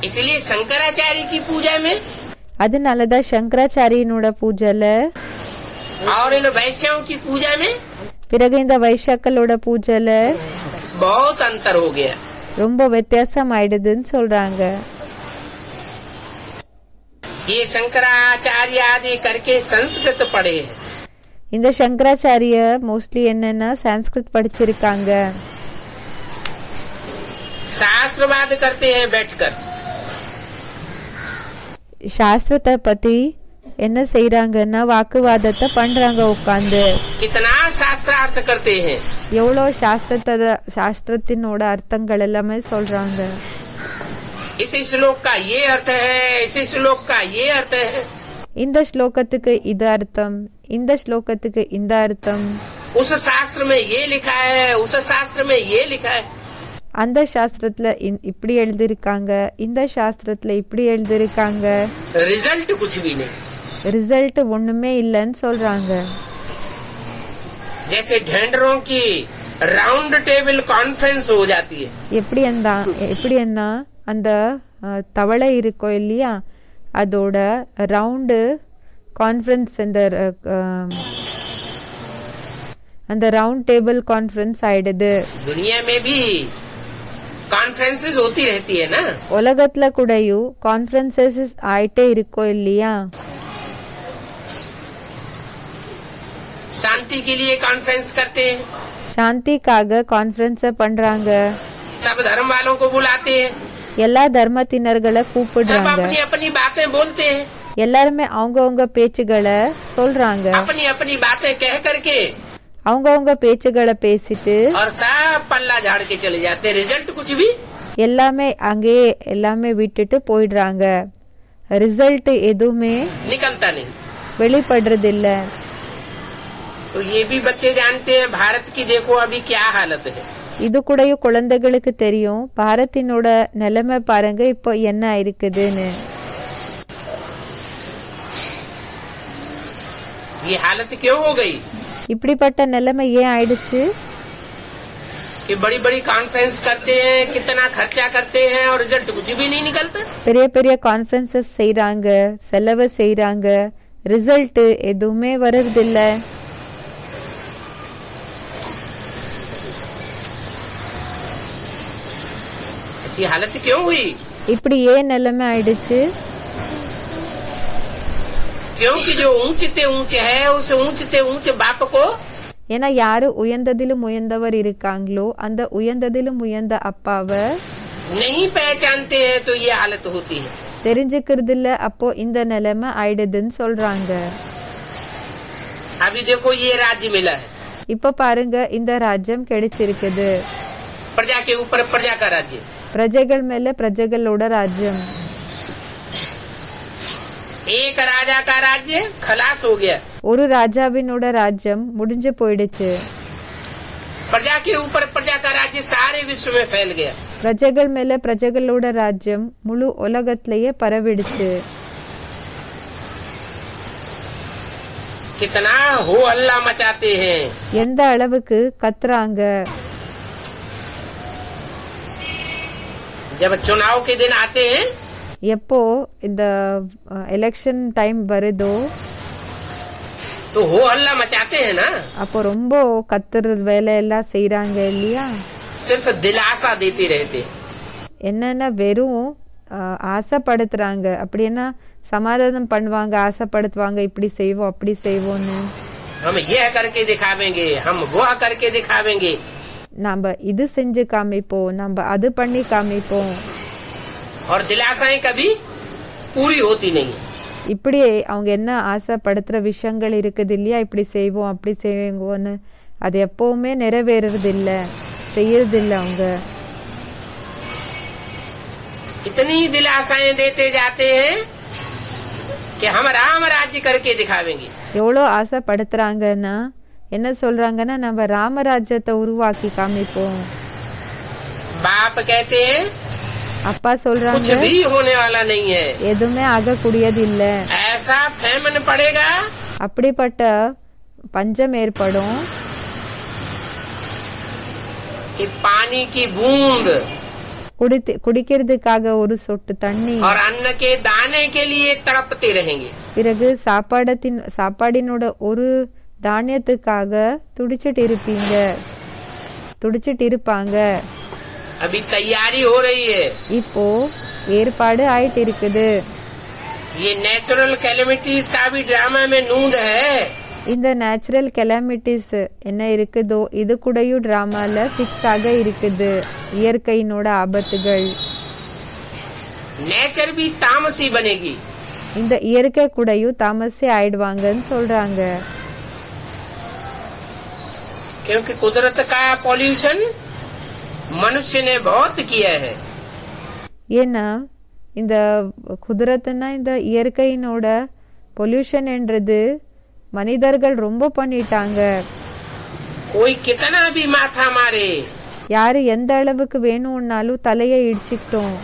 इसलिए शंकराचार्य की पूजा में அதனாலதான் சங்கராச்சாரியனோட பூஜைல और इन वैश्याओं की पूजा में பிறகு இந்த வைஷ்யாக்களோட பூஜைல बहुत अंतर हो गया। ரொம்ப வித்தியாசம் ஆயிடுதுன்னு சொல்றாங்க. ये शंकराचार्य आदि करके संस्कृत पढ़े, இந்த சங்கராச்சாரிய மோஸ்ட்லி என்னன்னா சான்ஸ்கிரிட் படிச்சிருக்காங்க. शास्त्रवाद करते हैं बैठकर, சாஸ்திரத்தை பத்தி என்ன செய்யறாங்கன்னா வாக்குவாதத்தை பண்றாங்க உட்கார்ந்து. कितना शास्त्रार्थ करते हैं, எவ்வளவு சாஸ்திரத்தினோட அர்த்தங்கள் எல்லாமே சொல்றாங்க. इस श्लोक का ये अर्थ है, इस श्लोक का ये अर्थ है, இந்த ஸ்லோகத்துக்கு இது அர்த்தம், இந்த ஸ்லோகத்துக்கு இந்த அர்த்தம், उस शास्त्र में ये लिखा है, उस शास्त्र में ये लिखा है। அந்த சாஸ்திரத்துல இப்படி எழுதிருக்காங்க, இந்த சாஸ்திரத்துல இப்படி எழுதிருக்காங்க. रिजल्ट कुछ भी नहीं। ரிசல்ட் ஒண்ணுமே இல்லன்னு சொல்றாங்க. जैसे ढेंडरों की राउंड टेबल कॉन्फ्रेंस हो जाती है, எப்படின்னா அந்த தவளை இருக்கும் இல்லையா, அதோட ரவுண்டு கான்ஃபரன்ஸ், அந்த ரவுண்ட் டேபிள் கான்ஃபரன்ஸ் ஆயிடுது. दुनिया में भी कॉन्फ्रेंसेस होती रहती है ना। உலகத்துல கூடயும் கான்ஃபரன்சஸ் ஆயிட்டே இருக்கும் இல்லையா. शांति के लिए कॉन्फ्रेंस करते हैं, சாந்திக்காக கான்ஃபரன்ஸ் பண்றாங்க. सब धर्म वालों को बुलाते हैं, எல்லா தர்மத்தினர்களை सब கூப்பிடுறாங்க. अपनी अपनी बातें बोलते हैं, எல்லாருமே அவங்கவங்க பேச்சுகளை சொல்றாங்க. अपनी अपनी बातें कह करके அவங்கவங்க பேச்சுகளை பேசிட்டு और सब पल्ला झाड़ के चले जाते, रिजल्ट कुछ भी எல்லாமே அங்கேயே எல்லாமே விட்டுட்டு போயிடுறாங்க. ரிசல்ட் எதுவுமே निकलता नहीं। வெளிப்படுறது இல்ல. तो ये भी बच्चे जानते हैं भारत की देखो अभी क्या हालत है। இது கூடயும் குழந்தைகளுக்கு தெரியும் பாரத்தினோட நிலைமை பாருங்க இப்போ என்ன இருக்குதுன்னு. ये हालत क्यों हो गई இப்படிப்பட்ட நிலைமை ஏன் ஆயிடுச்சு? कि बड़ी बड़ी कॉन्फ्रेंस करते हैं, कितना खर्चा करते हैं और रिजल्ट कुछ भी नहीं निकलता। பெரிய பெரிய கான்ஃபரன்சஸ் செய்யறாங்க, செலவு செய்யறாங்க, ரிசல்ட் எதுவுமே வருதில்ல. ऐसी हालत क्यों हुई? இப்படி ஏன் நிலைமை ஆயிடுச்சு? क्योंकि जो ऊंचते ऊंचे है उस ऊंचते ऊंचे बाप को ஏன்னா யாரு உயர்ந்ததிலும் உயர்ந்தவர் இருக்காங்களோ அந்த உயர்ந்ததிலும் உயர்ந்த அப்பாவை नहीं पहचानते हैं तो ये हालत होती है। தெரிஞ்சுக்கிறது இல்ல, அப்போ இந்த நிலைமை ஆயிடுதுன்னு சொல்றாங்க. अभी देखो ये राज्य मिला है, இப்ப பாருங்க இந்த ராஜ்யம் கிடைச்சிருக்குது. प्रजा के ऊपर प्रजा का राज्य। பிரஜைகள் மேல பிரஜைகளோட ராஜ்யம். एक राजा का राज्य खलास हो गया, ஒரு ராஜாவினோட ராஜ்யம் முடிஞ்சு போயிடுச்சு. प्रजा के ऊपर प्रजा का राज्य सारे विश्व में फैल गया। பிரஜைகள் மேல பிரஜைகளோட ராஜ்யம் முழு உலகத்திலேயே பரவிடுச்சு. कितना हो हल्ला मचाते हैं। எந்த அளவுக்கு கத்துறாங்க. जब चुनाव के दिन आते हैं எப்போ இந்த எலெக்ஷன் டைம் வருதோ तो हो हल्ला मचाते हैं ना, அப்போ ரொம்ப கத்துறது வேலை எல்லாம் செய்யறாங்க இல்லையா? सिर्फ दिलासा देते रहते हैं। என்னன்னா வெறும் ஆசைப்படுத்துறாங்க. அப்படின்னா சமாதானம் பண்ணுவாங்க, ஆசைப்படுத்துவாங்க, இப்படி செய்வோம் அப்படி செய்வோம்னு. हम यह करके दिखावेंगे, हम वह करके दिखावेंगे। நம்ம இது செஞ்சு காமிப்போம், நம்ம அது பண்ணி காமிப்போம். और दिलासाएं कभी पूरी होती नहीं। இப்படி அவங்க என்ன ஆசைப்படுத்துற விஷயங்கள் இருக்குது இல்லையா, இப்படி செய்வோம் அப்படி செய்வோன்னு அது எப்பவுமே நிறைவேறது இல்ல, செய்யறது இல்ல. அவங்க इतनी दिलासाएं देते जाते हैं कि हम राम राज्य करके दिखावेंगे। எவ்வளோ ஆசைப்படுத்துறாங்கன்னா என்ன சொல்றாங்கன்னா நம்ம ராமராஜ்யத்தை உருவாக்கி காமிப்போம். बाप कहते हैं அப்பா कुछ சொல்றாங்க भी होने वाला नहीं है, எதுவுமே ஆகக்கூடியது இல்ல. ऐसा फैमन पड़ेगा அப்படிப்பட்ட பஞ்சம் ஏற்படும். कि पानी की बूंद குடிக்கிறதுக்காக ஒரு சொட்டு தண்ணி, और अन्न के दाने के लिए तड़पते रहेंगे। பிறகு சாப்பாடினோட ஒரு தானியத்துக்காக துடிச்சிட்டு இருப்பாங்க. अभी तैयारी हो रही है। இப்போ ஏற்பாடு ஆயிட்டு இருக்குது. ये नेचुरल कैलेमिटीज का भी ड्रामा में नूंद है। இந்த நேச்சுரல் கெலாமிட்டிஸ் என்ன இருக்குதோ இது கூடயும் டிராமால பிக்ஸ் ஆக இருக்குது. இயற்கையினோட ஆபத்துகள். नेचर भी तामसी बनेगी। இந்த இயற்கை கூடயும் தாமசே ஆயிடுவாங்கன்னு சொல்றாங்க. क्योंकि कुदरत का पॉल्यूशन मनुष्य ने बहुत किया है। ஏன்னா இந்த குதிரத்துனா இந்த இயற்கையினோட பொல்யூஷன் என்றது மனிதர்கள் ரொம்ப பண்ணிட்டாங்க. कोई कितना भी माथा मारे, யாரு எந்த அளவுக்கு வேணும்னாலும் தலையை இடிச்சுக்கிட்டோம்.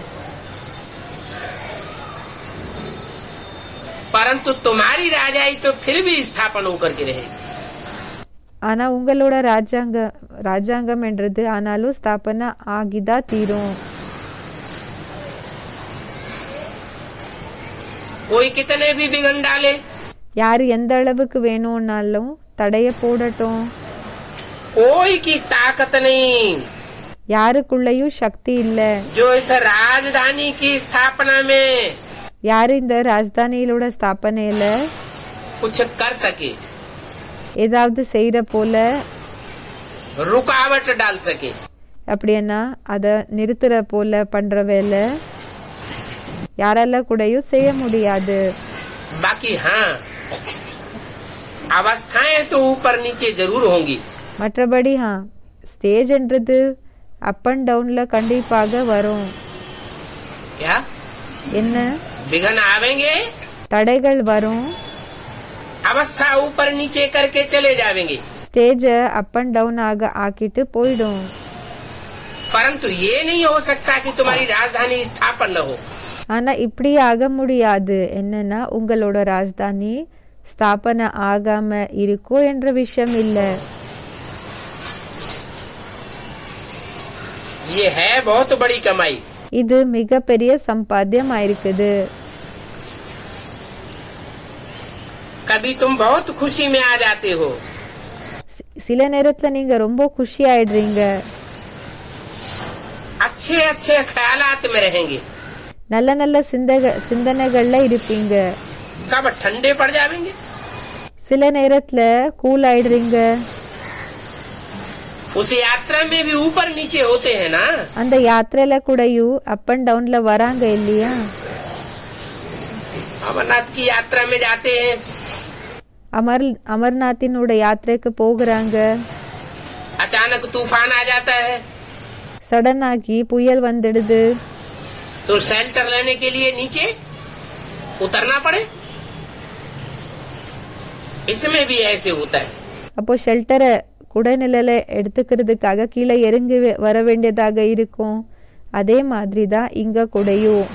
परंतु तुम्हारी राजाई तो फिर भी स्थापन होकर के रहेगी। ஆனா உங்களோட ராஜாங்கம் என்றது ஆனாலும் ஸ்தாபனா ஆகிதான் தீரும். कोई कितने भी बिगड़ डाले, யாரு எந்த அளவுக்கு வேணும்னாலும் தடைய போடட்டும். कोई की ताकत नहीं யாருக்குள்ளயும் சக்தி இல்ல. जो इस राजधानी की स्थापना में யாரு இந்த ராஜதானியிலோட ஸ்தாபனையில कुछ कर सके, ஏதாவது செய்யற போல रुकावट डाल सके। அப்படின்னா அதை நிறுத்துற போல பண்ற வேலை யாரால கூடயும் செய்ய முடியாது. बाकी हाँ, अवस्थाएं तो ऊपर नीचे जरूर होंगी. மற்றபடி ஸ்டேஜ்ன்றது அப் அண்ட் டவுன்ல கண்டிப்பாக வரும். क्या என்ன विघ्न आवेंगे, தடைகள் வரும். अवस्था ऊपर नीचे करके चले जावेंगे. ஸ்டேஜ அப் அண்ட் டவுன் ஆக்கிட்டு போயிடும். परंतु ये नहीं हो सकता कि तुम्हारी राजधानी स्थापन न हो. ஆனா இப்படி ஆக முடியாது. என்னன்னா உங்களோட ராஜதானி ஸ்தாபனை ஆகாம இருக்கோ என்ற விஷயம் இல்ல. ये है बहुत बड़ी कमाई. இது மிகப்பெரிய சம்பாத்தியம் ஆயிருக்குது. कभी तुम बहुत खुशी में आ जाते हो, சில நேரத்துல நீங்க ரொம்ப खुशी ஆயிடுறீங்க. अच्छे अच्छे ख्यालात में रहेंगे. நல்ல நல்ல சிந்தனைகள்ல இருப்பீங்க. कब ठंडे पड़ जाएंगे, சில நேரத்துல கூல் ஆயிடுறீங்க. उस यात्रा में भी ऊपर नीचे होते हैं ना. அந்த யாத்திரையில கூடயும் அப் அண்ட் டவுன்ல வராங்க இல்லையா? अमरनाथ की यात्रा में जाते हैं, அமர்நாத்தினோட யாத்திரைக்கு போகிறாங்க. अचानक तूफान आ जाता है, சடன் ஆகி புயல் வந்துடுது. तो शेल्टर लेने के लिए नीचे उतरना पड़े. इसमें भी ऐसे होता है. அப்போ ஷெல்டரை குடைநிழல எடுத்துக்கிறதுக்காக கீழே இறங்கி வர வேண்டியதாக இருக்கும். அதே மாதிரி தான் இங்க கூடயும்.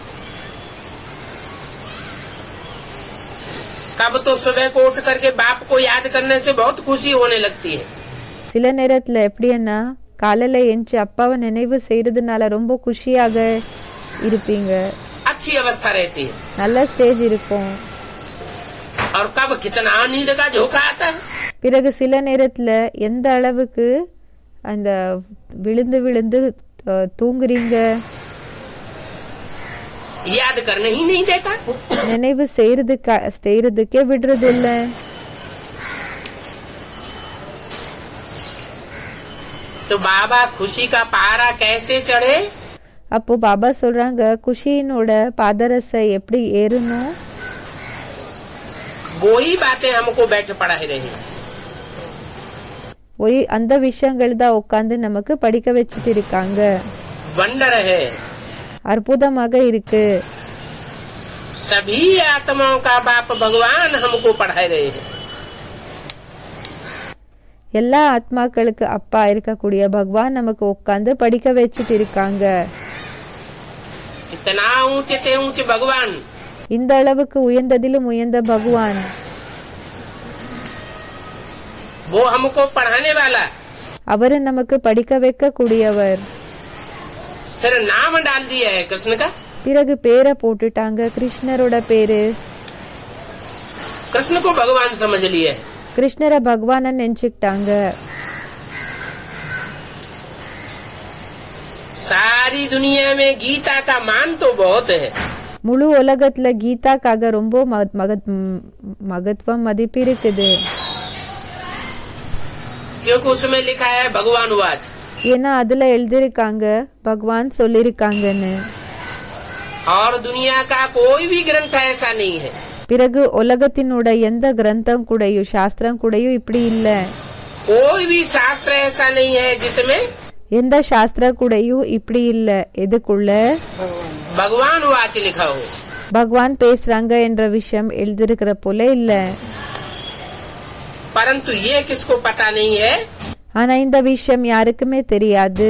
कब तो सुबह को उठ करके बाप को याद करने से बहुत खुशी होने लगती है. சில நேரத்துல எப்படின்னா காலையில எஞ்சி அப்பாவை நினைவு செய்யறதுனால ரொம்ப குஷியாக இருப்பீங்க. अच्छी अवस्था रहती है. நல்ல ஸ்டேஜ் இருக்கும். और कब कितना नींद का झोंका आता है. பிறகு சில நேரத்துல எந்த அளவுக்கு அந்த விழுந்து விழுந்து தூங்குறீங்க. याद करने ही नहीं देता. நினைவு செய்யறதுக்கே விடுறது இல்ல. तो बाबा खुशी का पारा कैसे चढ़े. அப்போ பாபா சொல்றாங்க குஷியினோட பாதரசை எப்படி ஏறணும். वो ही बातें हमको बैठ पढ़ा रहे. அந்த விஷயங்கள் தான் உட்காந்து நமக்கு படிக்க வச்சுட்டு இருக்காங்க. वंडर है, அற்புதமாக இருக்கு. सभी आत्माओं का बाप भगवान हमको पढ़ा रहे हैं. எல்லா ஆத்மாக்களுக்கு அப்பா இருக்கக்கூடிய பகவான் நமக்கு உட்காந்து படிக்க வச்சுட்டு இருக்காங்க. इतना ऊंचे ते ऊंचे भगवान, இந்த அளவுக்கு உயர்ந்ததிலும் உயர்ந்த பகவான், वो हमको पढ़ाने वाला. அவரு நமக்கு படிக்க வைக்க கூடியவர். फिर नाम डाल दिया है कृष्ण का. பிறகு பேரை போட்டுட்டாங்க கிருஷ்ணரோட பேரு. कृष्ण को भगवान समझ लिए. கிருஷ்ணரை பகவான நினைச்சுக்கிட்டாங்க. सारी दुनिया में गीता का मान तो बहुत है. முழு உலகத்துல கீதாக்காக ரொம்ப மகத்துவம் மதிப்பு இருக்குது. क्योंकि उसमें लिखा है भगवान वाच. ஏன்னா அதுல எழுதிருக்காங்க பகவான் சொல்லிருக்காங்கன்னு. और दुनिया का कोई भी ग्रंथ ऐसा नहीं है. பிறகு உலகத்தினோட எந்த கிரந்தம் கூடயும் சாஸ்திரம் கூடயும் இப்படி இல்ல. कोई भी शास्त्र ऐसा नहीं है जिसमें எந்த சாஸ்திர கூடயும் இப்படி இல்ல எதுக்குள்ள भगवान वाच लिखा हो. பகவான் பேசுறாங்க என்ற விஷயம் எழுதிருக்கிற போல இல்ல. परंतु ये किसको पता नहीं है ஆனா இந்த விஷயம் யாருக்குமே தெரியாது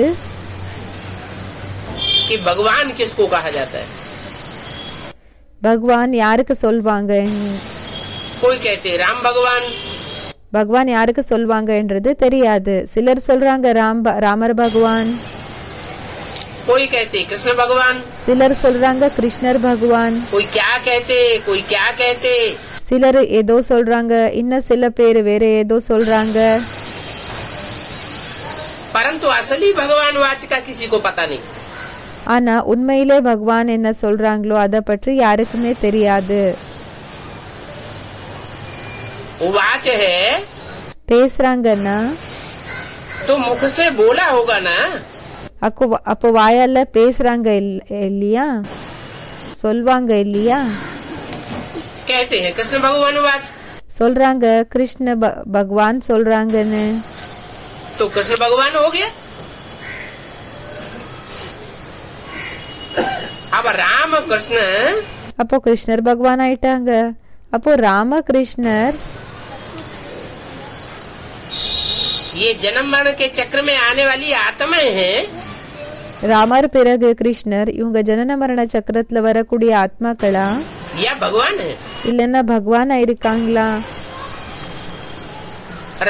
कि भगवान किसको कहा जाता है. பகவான் யாருக்கு சொல்வாங்க. कोई कहते राम भगवान, பகவான் யாருக்கு சொல்வாங்கன்றது தெரியாது. சிலர் சொல்றாங்க ராமர் பகவான், कोई कहते कृष्ण भगवान, சிலர் சொல்றாங்க கிருஷ்ணர் பகவான், कोई क्या कहते, कोई क्या कहते. சிலர் ஏதோ சொல்றாங்க, இன்னும் சில பேர் வேற ஏதோ சொல்றாங்க. परंतु असली भगवान वाच का किसी को पता नहीं. ஆனா உண்மையிலே பகவான் என்ன சொல்றாங்களோ அத பற்றி யாருக்குமே தெரியாது. वाच है பேசுறாங்கன்னா तो मुख से बोला होगा ना. அப்போ வாயால பேசுறாங்க இல்லையா, சொல்வாங்க இல்லையா? कहते हैं कृष्ण भगवान वाच, சொல்றாங்க கிருஷ்ண பகவான் சொல்றாங்கன்னு. तो कृष्ण भगवान हो गया। अब राम कृष्ण, அப்போ கிருஷ்ணர் பகவான் ஆயிட்டாங்க. அப்போ ராம கிருஷ்ணர் ये जन्म मरण के चक्र में आने वाली आत्माएं हैं। ராமர் பிறகு கிருஷ்ணர் இவங்க ஜனன மரண சக்கரத்துல வரக்கூடிய ஆத்மாக்களா या भगवान है? இல்லன்னா பகவானா இருக்காங்களா?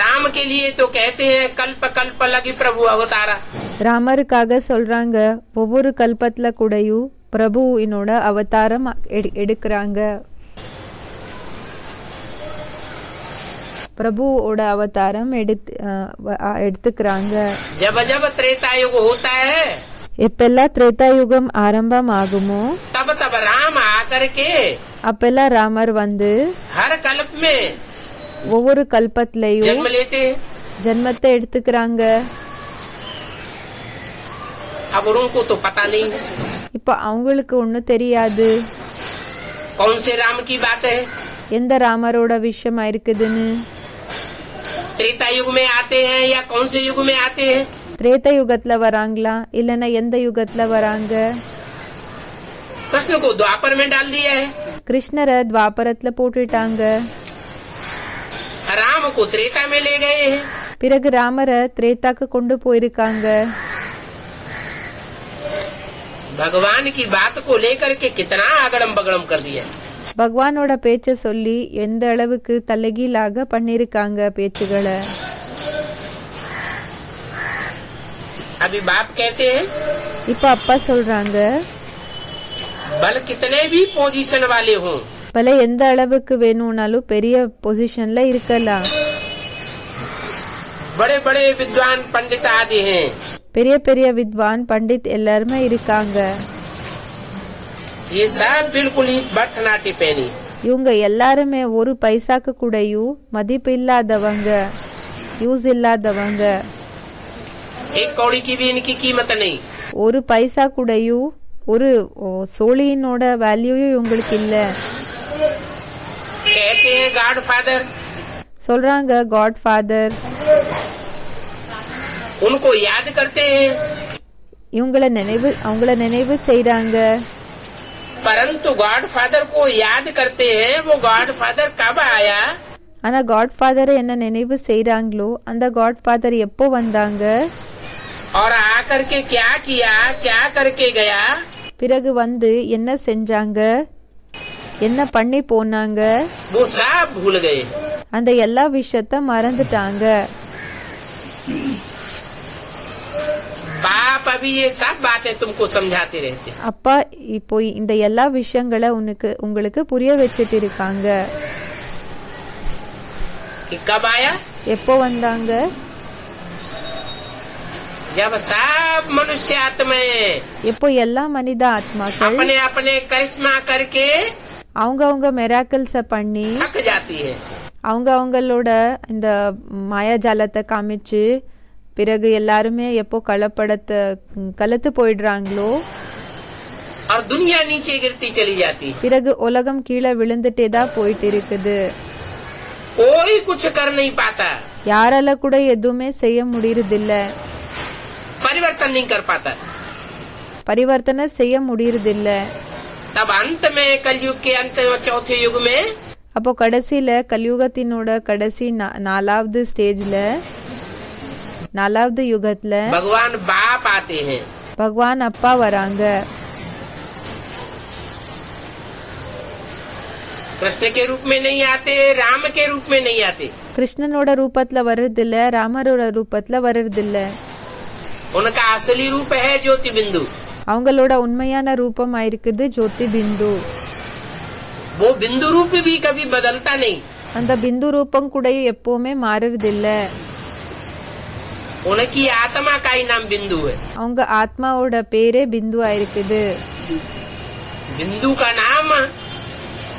राम के लिए तो कहते हैं कल्प कल्प लगी प्रभु अवतारा। ராமருக்காக சொல்றாங்க ஒவ்வொரு கல்பத்துல கூடயும் பிரபு என்னோட அவதாரம் எடுக்கிறாங்க, பிரபுவோட அவதாரம் எடுத்துக்கிறாங்க. जब जब त्रेता युग होता है, எப்பெல்லாம் திரேதா யுகம் ஆரம்பம் ஆகுமோ तब तब राम आकर के அப்பெல்லாம் ராமர் வந்து हर कल्प में ஒவ்வொரு கல்பத்திலையும் जन्म लेते हैं। ஜன்மத்தை எடுத்துக்கிறாங்க. अब उनको तो पता नहीं है இப்ப அவங்களுக்கு ஒண்ணும் தெரியாது कौन से राम की बात है। எந்த ராமரோட விஷயமா இருக்குதுன்னு. त्रेता युग में आते हैं या कौन से युग में आते हैं? திரேத யுகத்துல வராங்களா இல்லன்னா எந்த யுகத்துல வராங்க? कृष्ण को द्वापर में डाल दिया है, கிருஷ்ணரை துவாபரத்துல போட்டுட்டாங்க. राम को त्रेता में ले गए हैं। பிறகு ராமரை திரேதாக்கு கொண்டு போயிருக்காங்க. भगवान की बात को लेकर के कितना अगड़म बगड़म कर दिया। பகவானோட பேச்ச சொல்லி எந்த அளவுக்கு தலைகீழாக பண்ணிருக்காங்க பேச்சுகளை. अभी बाप कहते हैं இப்ப அப்பா சொல்றாங்க बल कितने भी पोजीशन वाले हों, பல எந்த அளவுக்கு வேணும்னாலும் பெரிய பொசிஷன்ல இருக்கலாம். बड़े बड़े विद्वान पंडित आदि हैं, பெரிய பெரிய வித்வான் பண்டித் எல்லாருமே இருக்காங்க. ये सब बिल्कुल ही बर्थनाटी पहनी। இவங்க எல்லாருமே ஒரு பைசாக்கு கூடயும் மதிப்பு இல்லாதவங்க, யூஸ் இல்லாதவங்க. एक कौड़ी की भी इनकी कीमत नहीं। ஒரு பைசா கூடயும் ஒரு சோழியினோட வேல்யூயும் இவங்களுக்கு இல்ல. कहते हैं गॉड फादर, சொல்றாங்க காட் ஃபாதர். उनको याद करते हैं, அவங்கள நினைவு செய்றாங்க. परंतु गॉड फादर को याद करते हैं, वो गॉड फादर कब आया? ஆனா காட் ஃபாதரை என்ன நினைவு செய்றாங்களோ அந்த காட் ஃபாதர் எப்போ வந்தாங்க, और आकर के क्या किया, क्या करके गया, பிறகு வந்து என்ன செஞ்சாங்க, என்ன பண்ணி போனாங்க, वो सब भूल गए। அந்த எல்லா விஷயத்த மறந்துட்டாங்க. बाप अभी ये सब बातें तुमको समझाते रहते हैं। அப்பா இப்போ இந்த எல்லா விஷயங்களை உங்களுக்கு புரிய வச்சிட்டு இருக்காங்க. कि कब आया? எப்போ வந்தாங்க? जब सब मनुष्य आत्माएं எப்போ எல்லா மனித ஆத்மாக்கள் अपने अपने करिश्मा करके அவங்க மெராக்கிள்ஸ பண்ணி थक जाती है। அவங்களோட இந்த மாயாஜாலத்தை காமிச்சு பிறகு எல்லாருமே எப்போ கலத்து போயிடுறாங்களோ और दुनिया नीचे गिरती चली जाती है। பிறகு உலகம் கீழே விழுந்துட்டே தான் போயிட்டு இருக்குது. कोई कुछ कर नहीं पाता, யாரால கூட எதுவுமே செய்ய முடியறதில்ல, परिवर्तन नहीं कर पाता। பரிவர்த்தனை செய்ய முடியறதில்ல. तब अंत में कलयुग के अंत चौथे युग में அப்போ கடைசியில கலியுகத்தினோட கடைசி நாலாவது ஸ்டேஜ்ல, நாலாவது யுகத்துல भगवान बाप आते हैं। பகவான் அப்பா வராங்க. कृष्ण के रूप में नहीं आते, राम के रूप में नहीं आते। கிருஷ்ணனோட ரூபத்துல வர்றதில்ல, ராமரோட ரூபத்துல வர்றதில்ல. उनका असली रूप है ज्योति बिंदु। அவங்களோட உண்மையான ரூபமா இருக்குது ஜோதி பிந்து. वो बिंदु रूप भी कभी बदलता नहीं। அந்த பிந்து ரூபம் கூட எப்பவுமே மாறுறதில்ல. उनकी आत्मा का ही नाम बिंदु है। அவங்க ஆத்மாவோட பேரே பிந்துவா இருக்குது. बिंदु का नाम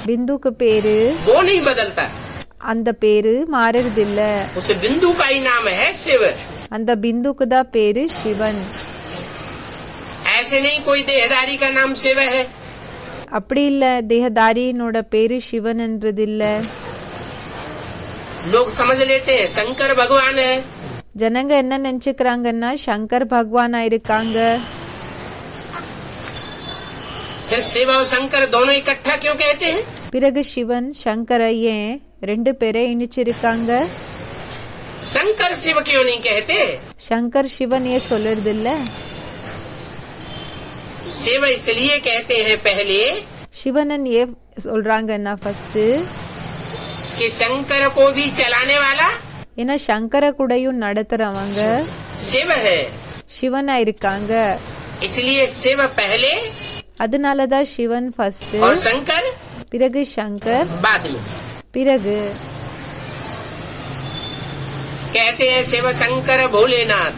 பிந்துக்கு பேரு वो नहीं बदलता, அந்த பேரு மாறுறதில்ல. उस बिंदु का ही नाम है शिव। அந்த பிந்துக்கு தான் பேரு சிவன். ऐसे नहीं कोई देहदारी का नाम शिव है। அப்படி இல்ல, தேகதாரியினோட பேரு சிவன் என்றது இல்ல. लोग समझ लेते हैं शंकर भगवान है। ஜனங்க என்ன நினைச்சுக்கிறாங்கன்னா சங்கர் பகவானா இருக்காங்க. फिर शिव और शंकर दोनों इकट्ठा क्यों कहते हैं? பிறகு சிவன் சங்கர ஏன் ரெண்டு பேரை இணைச்சிருக்காங்க? शंकर शिव क्यों नहीं कहते? சங்கர் சிவன் ஏன் சொல்றது இல்ல? शिव इसलिए कहते हैं पहले சிவனன் ஏன் சொல்றாங்கன்னா ஃபர்ஸ்ட், कि शंकर को भी चलाने वाला ஏன்னா சங்கர கூடயும் நடத்துறவங்க शिव है, சிவனா இருக்காங்க. इसलिए शिव पहले அதனாலதான் சிவன் ஃபர்ஸ்ட், और शंकर பிறகு சங்கர், बाद में। பிறகு कहते हैं शिव शंकर भोलेनाथ,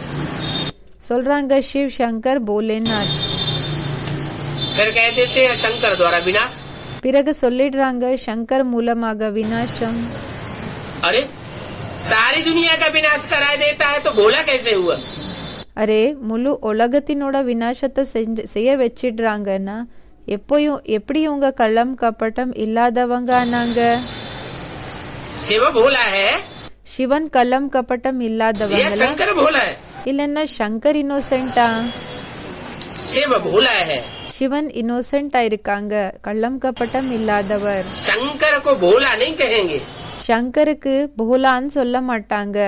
சொல்றாங்க சிவ் சங்கர் போலேநாத். फिर कह देते हैं शंकर द्वारा विनाश। பிறகு சொல்லிடுறாங்க சங்கர் மூலமாக விநாசம். अरे सारी दुनिया का विनाश करा देता है तो भोला कैसे हुआ? அரே முழு உலகத்தினோட விநாசத்தை செய்ய வச்சிடுறாங்கன்னா எப்படி உங்க கள்ளம் கப்பட்டம் இல்லாதவங்க ஆனாங்க? शिव भोला है சிவன் கள்ளம் கப்பட்டம் या இல்லாதவங்க शंकर भोला है? இல்லன்னா சங்கர் இன்னோசென்டா? शिव भोला है, சிவன் இன்னோசென்டா இருக்காங்க, கள்ளம் கப்பட்டம் இல்லாதவர். शंकर को भोला नहीं कहेंगे। சங்கருக்கு போலான்னு சொல்ல மாட்டாங்க,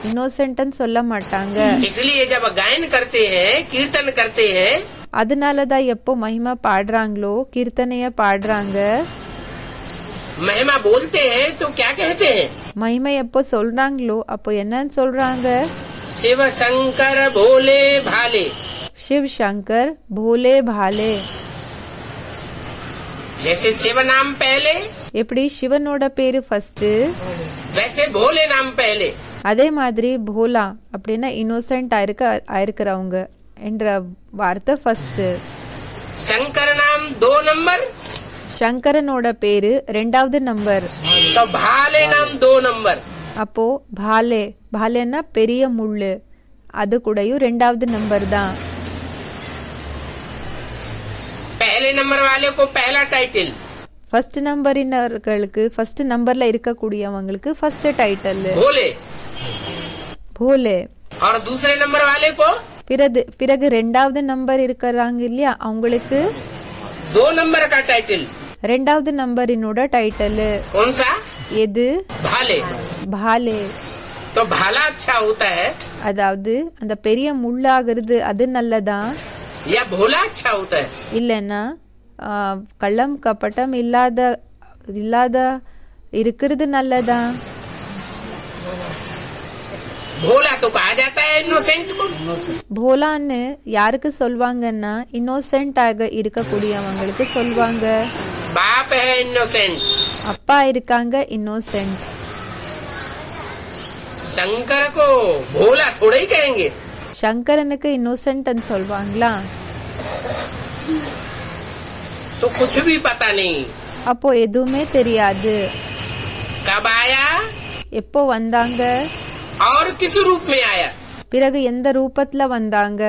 இன்னோசென்ட்னு சொல்ல மாட்டாங்க. इसलिए जब गायन करते हैं कीर्तन करते हैं அதனாலதான் எப்போ மகிமா பாடுறாங்களோ கீர்த்தனைய பாடுறாங்க, महिमा बोलते हैं तो क्या कहते हैं? மகிமை எப்போ சொல்றாங்களோ அப்போ என்னன்னு சொல்றாங்க? शिव शंकर भोले भाले। शिव शंकर भोले भाले. जैसे शिव नाम पहले எப்படி சிவனோட பேரு ஃபர்ஸ்ட், वैसे भोले नाम पहले। அதே மாதிரி போலா அப்படின்னா இன்னோசென்ட் ஆயிருக்கிறவங்க என்ற வார்த்தை ஃபர்ஸ்ட். शंकर नाम 2 नंबर, சங்கரனோட பேரு ரெண்டாவது நம்பர். तो भाले नाम 2 नंबर। அப்போ பாலே, பாலேன்னா பெரிய முள்ளு, அது கூடயும் ரெண்டாவது நம்பர் தான். पहले नंबर वाले को पहला टाइटल, ஃபர்ஸ்ட் நம்பரினர்களுக்கு ஃபர்ஸ்ட் நம்பர்ல இருக்கக்கூடியவங்களுக்கு ஃபர்ஸ்ட் டைட்டில் भोले, போலே. और दूसरे नंबर वाले को பிறகு ரெண்டாவது நம்பர் இருக்கிறாங்க இல்லையா, அவங்களுக்கு 2 नंबर का टाइटल। ரெண்டாவது நம்பரினோட டைட்டில் कौन सा? எது? भाले। பாலே. तो भाला अच्छा होता है அதாவது அந்த பெரிய முள்ளாகிறது அது நல்லதா, या भोला अच्छा होता है? இல்லைன்னா கள்ளம் கப்பட்டம் இல்லாத இருக்கிறது நல்லதா? भोला तो कहा जाता है इनोसेंट को। போலான்னு யாருக்கு சொல்வாங்கன்னா இன்னோசென்ட் ஆக இருக்கக்கூடியவங்களுக்கு சொல்வாங்க. बाप है इनोसेंट, அப்பா இருக்காங்க இன்னோசென்ட். शंकर को भोला थोड़ा ही कहेंगे। சங்கரனுக்கு இன்னோசென்ட் சொல்வாங்களா? तो कुछ भी पता नहीं அப்போ எதுவுமே தெரியாது. कब आया எப்போ வந்தாங்க, और किस रूप में आया। பிறகு எந்த ரூபத்துல வந்தாங்க.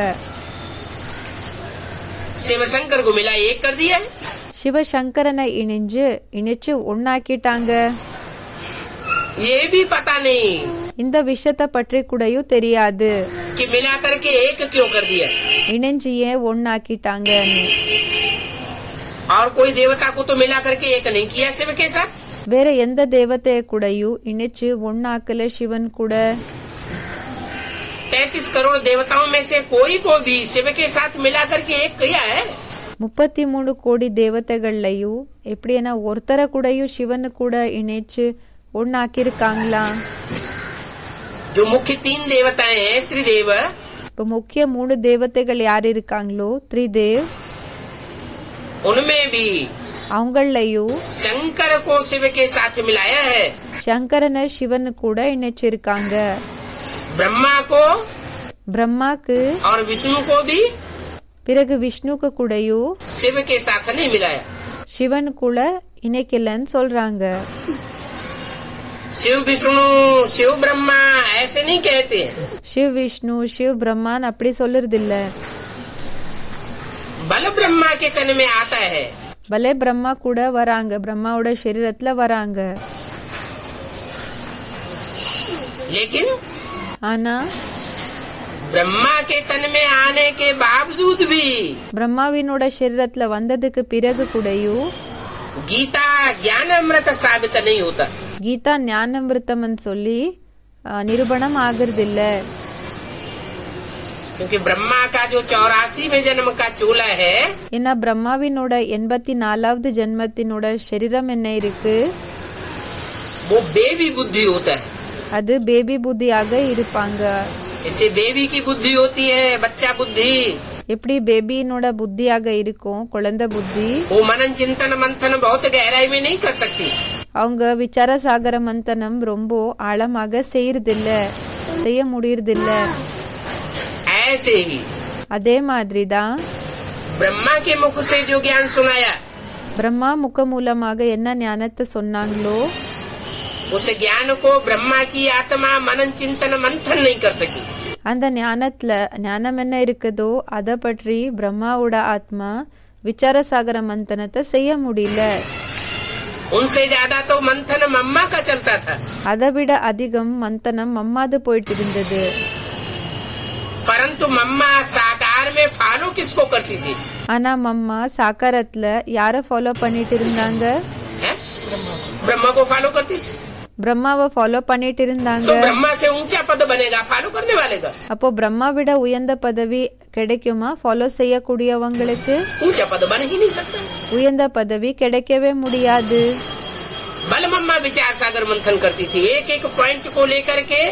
शिव शंकर को मिला एक कर दिया, சிவசங்கரனை இணைச்சு ஒன்னாக்கிட்டாங்க. ये भी पता नहीं இந்த விஷயத்தை பற்றி கூடயும் தெரியாது, कि मिला करके एक क्यों कर दिया। இணைஞ்சு ஏன் ஒன்னாக்கிட்டாங்கன்னு. और कोई देवता को तो मिला करके एक नहीं किया शिव के साथ। வேற எந்த தேவதைய கூடயும் இணைச்சு ஒன்னாக்கல சிவன் கூட. 33 करोड़ देवताओं में से कोई को भी शिव के साथ मिला करके एक किया है। 33 கோடி தேவதைகள்லயும் எப்படின்னா ஒருத்தரை கூடயும் சிவனு கூட இணைச்சு ஒன்னாக்கிருக்காங்களா? जो मुख्य 3 देवताएं हैं त्रिदेव, இப்ப முக்கிய 3 தேவதைகள் யார் இருக்காங்களோ त्रिदेव, उनमें भी அவங்களையும் शंकर को शिव के साथ मिलाया है। சங்கரனை சிவனு கூட இணைச்சிருக்காங்க. ब्रह्मा को பிரம்மாக்கு और विष्णु को भी பிறகு விஷ்ணுக்கு கூடயும் शिव के साथ नहीं मिलाया। சிவன் கூட இணைக்கலன்னு சொல்றாங்க. शिव विष्णु शिव ब्रह्मा ऐसे नहीं कहते हैं। சிவ் விஷ்ணு சிவ் பிரம்மான் அப்படி சொல்லுறது இல்ல. बल ब्रह्मा के तन में आता है, பலே பிரம்மா கூட வராங்க, பிரம்மாவோட சரீரத்துல வராங்க. लेकिन ஆனா ब्रह्मा के तन में आने के बावजूद भी பிரம்மாவினோட சரீரத்துல வந்ததுக்கு பிறகு கூடயும் गीता ज्ञान अमृत साबित नहीं होता. கீதா ஞானாமிர்தம்னு சொல்லி நிரூபணம் ஆகுறது இல்ல. क्योंकि ब्रह्मा का जो 84वें जन्म का चूल्हा है, ஏன்னா பிரம்மாவினோட 84வது ஜென்மத்தினோட சரீரம் என்ன இருக்கு, वो बेबी बुद्धि होता है. அது பேபி புத்தியாக இருப்பாங்க. जैसे बेबी की बुद्धि होती है, बच्चा बुद्धि, எப்படி பேபியினோட புத்தியாக இருக்கும் குழந்தை புத்தி, वो मनन चिंतन मंथन बहुत गहराई में नहीं कर सकती. அவங்க விசார சாகர மந்தனம் ரொம்ப ஆழமாக செய்யறதில்ல, செய்ய முடியறதில்ல. ऐसे ही அதே மாதிரிதான் ब्रह्मा के मुख से जो ज्ञान सुनाया, பிரம்மா முக மூலமாக என்ன ஞானத்தை சொன்னாங்களோ उस ज्ञान को ब्रह्मा की आत्मा मनन चिंतन मंथन नहीं कर सकी. அந்த ஞானத்துல ஞானம் என்ன இருக்குதோ அத பற்றி பிரம்மாவோட ஆத்மா விசார சாகர மந்தனத்தை செய்ய முடியல. उनसे ज्यादा तो मंथन मम्मा का चलता था. அதை விட அதிகம் மந்தனம் மம்மாது போயிட்டு இருந்தது. परंतु मम्मा साकार में फॉलो किसको करती थी? ஆனா மம்மா சாக்காரத்துல யார ஃபாலோ பண்ணிட்டு இருந்தாங்க, है? ब्रह्मा को फॉलो करती थी. பிரம்மாவை ஃபாலோ பண்ணிட்டு இருந்தாங்க. तो ब्रह्मा से ऊंचा पद बनेगा फॉलो करने वाले का. அப்போ பிரம்மா விட உயர்ந்த பதவி கிடைக்குமா ஃபாலோ செய்யக்கூடியவங்களுக்கு? ऊंचा पद बन ही नहीं सकता. உயர்ந்த பதவி கிடைக்கவே முடியாது. बल मम्मा विचार सागर मंथन करती थी, एक एक पॉइंट को लेकर के.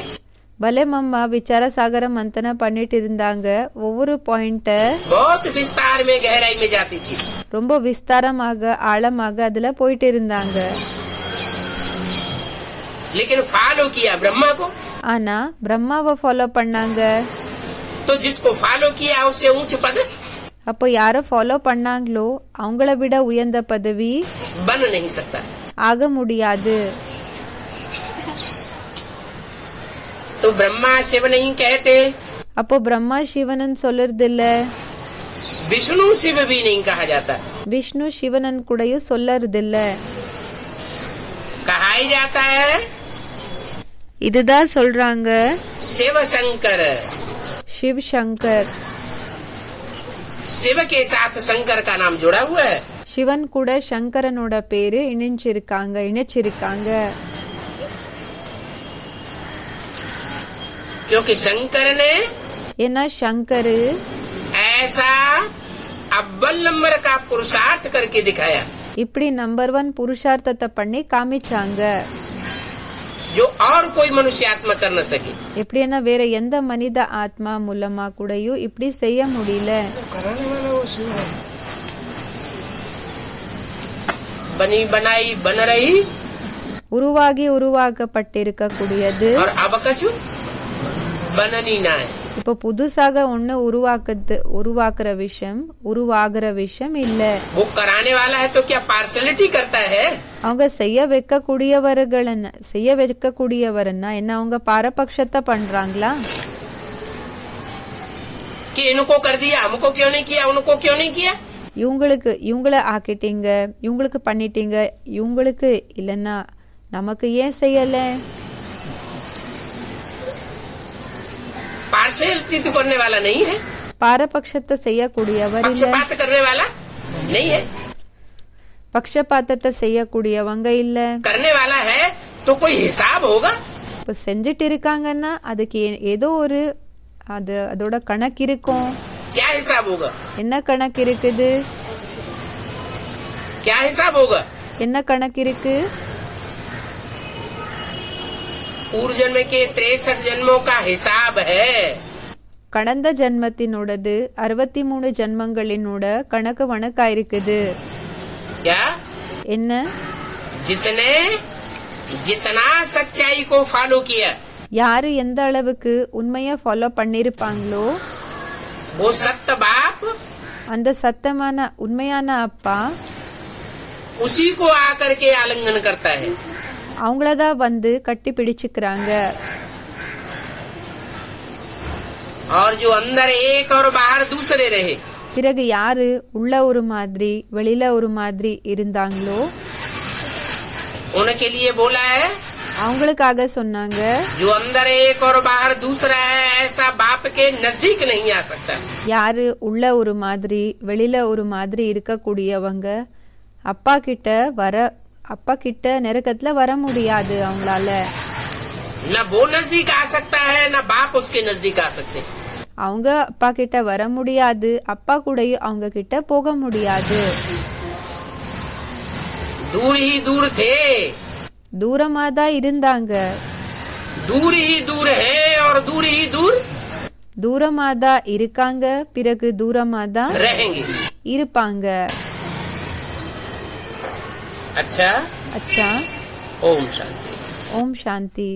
பலே மம்மா விசார சாகர மந்தனம் பண்ணிட்டு இருந்தாங்க. ஒவ்வொரு பாயிண்ட बहुत विस्तार में गहराई में जाती थी. ரொம்ப விஸ்தாரமாக ஆழமாக அதுல போயிட்டு இருந்தாங்க. लेकिन फॉलो किया ब्रह्मा को. ஆனா பிரம்மாவை ஃபாலோ பண்ணாங்க. तो जिसको फॉलो किया उससे ऊंच पद அப்போ யார ஃபாலோ பண்ணாங்களோ அவங்கள விட உயர்ந்த பதவி बन नहीं सकता. ஆக முடியாது. तो ब्रह्मा शिव नहीं कहते, அப்போ பிரம்மா சிவனன் சொல்றது இல்ல, विष्णु शिव भी नहीं कहा जाता. விஷ்ணு சிவனன் கூடயும் சொல்லறது இல்ல. कहा ही जाता है இதுதான் சொல்றாங்க शिव शंकर. शिव शंकर. शिव के साथ शंकर का नाम जुड़ा हुआ है. சிவன் கூட சங்கரனோட பேரு இணைச்சிருக்காங்க. क्योंकि शंकर ने ஏன்னா சங்கர் ऐसा अव्वल नंबर का पुरुषार्थ करके दिखाया இப்படி नंबर 1 புருஷார்த்தத்தை பண்ணி காமிச்சாங்க. जो और कोई मनुष्य आत्मा कर न सके. எப்படின்னா வேற எந்த மனித ஆத்மா மூலமா கூடயும் இப்படி செய்ய முடியல. बनी बनाई बन रही உருவாகி உருவாக்கப்பட்டிருக்க கூடியது और अब कछु बननी ना है. இப்ப புதுசாக ஒண்ணு உருவாகிற விஷயம் இல்ல. वो कराने वाला है तो क्या पार्शलिटी करता है? அவங்க செய்ய வைக்கக்கூடியவர்னா என்ன, அவங்க பாரபட்சத்தை பண்றாங்களா? कि इनको कर दिया हमको क्यों नहीं किया, उनको क्यों नहीं किया? இவங்கள ஆக்கிட்டீங்க, இவங்களுக்கு பண்ணிட்டீங்க, இவங்களுக்கு இல்லன்னா நமக்கு ஏன் செய்யல? पार्शलिटी तो करने वाला नहीं है, பாரபட்சத்தை செய்யக்கூடியவர் இல்ல, पक्षपात करने वाला नहीं है. பக்ஷபாத்தத்தை செய்யக்கூடியவங்க இல்ல. करने वाला है तो कोई हिसाब होगा. இப்ப செஞ்சுட்டு இருக்காங்கன்னா அதுக்கு ஏதோ ஒரு அதோட கணக்கு இருக்கும். क्या हिसाब होगा? என்ன கணக்கு இருக்குது? क्या हिसाब होगा? என்ன கணக்கு இருக்கு? पूर्व जन्म के 63 जन्मों का हिसाब है. கடந்த ஜென்மத்தினோடது 63 ஜென்மங்களினோட கணக்கு வணக்கா இருக்குது. क्या? என்ன? जिसने जितना सच्चाई को फॉलो किया, யாரு எந்த அளவுக்கு உண்மையா ஃபாலோ பண்ணிருப்பாங்களோ वो सत्य बाप அந்த சத்தமான உண்மையான அப்பா उसी को आकर के आलिंगन करता है. அவங்களதான் வந்து கட்டி பிடிச்சுக்கிறாங்க. और जो अंदर एक और बाहर दूसरे रहे, பிறகு யாரு உள்ள ஒரு மாதிரி வெளியில ஒரு மாதிரி இருந்தாங்களோ उनके लिए बोला है அவங்களுக்காக சொன்னாங்க, जो अंदर एक और बाहर दूसरा है, ऐसा बाप के नजदीक नहीं आ सकता। யாரு உள்ள ஒரு மாதிரி வெளியில ஒரு மாதிரி இருக்கக்கூடியவங்க அப்பா கிட்ட நெருக்கத்துல வர முடியாது அவங்களால। न वो नजदीक आ सकता है न बाप उसके नजदीक आ सकते। அவங்க அப்பா கிட்ட வர முடியாது, அப்பா கூடயும் அவங்க கிட்ட போக முடியாது। दूर ही दूर थे, தூரமா தான் இருந்தாங்க, दूर ही दूर है और दूर ही दूर தூரமா தான் இருக்காங்க, பிறகு தூரமா தான் रहेंगे। இருப்பாங்க। अच्छा அச்சா, ओम शांति। ஓம் சாந்தி।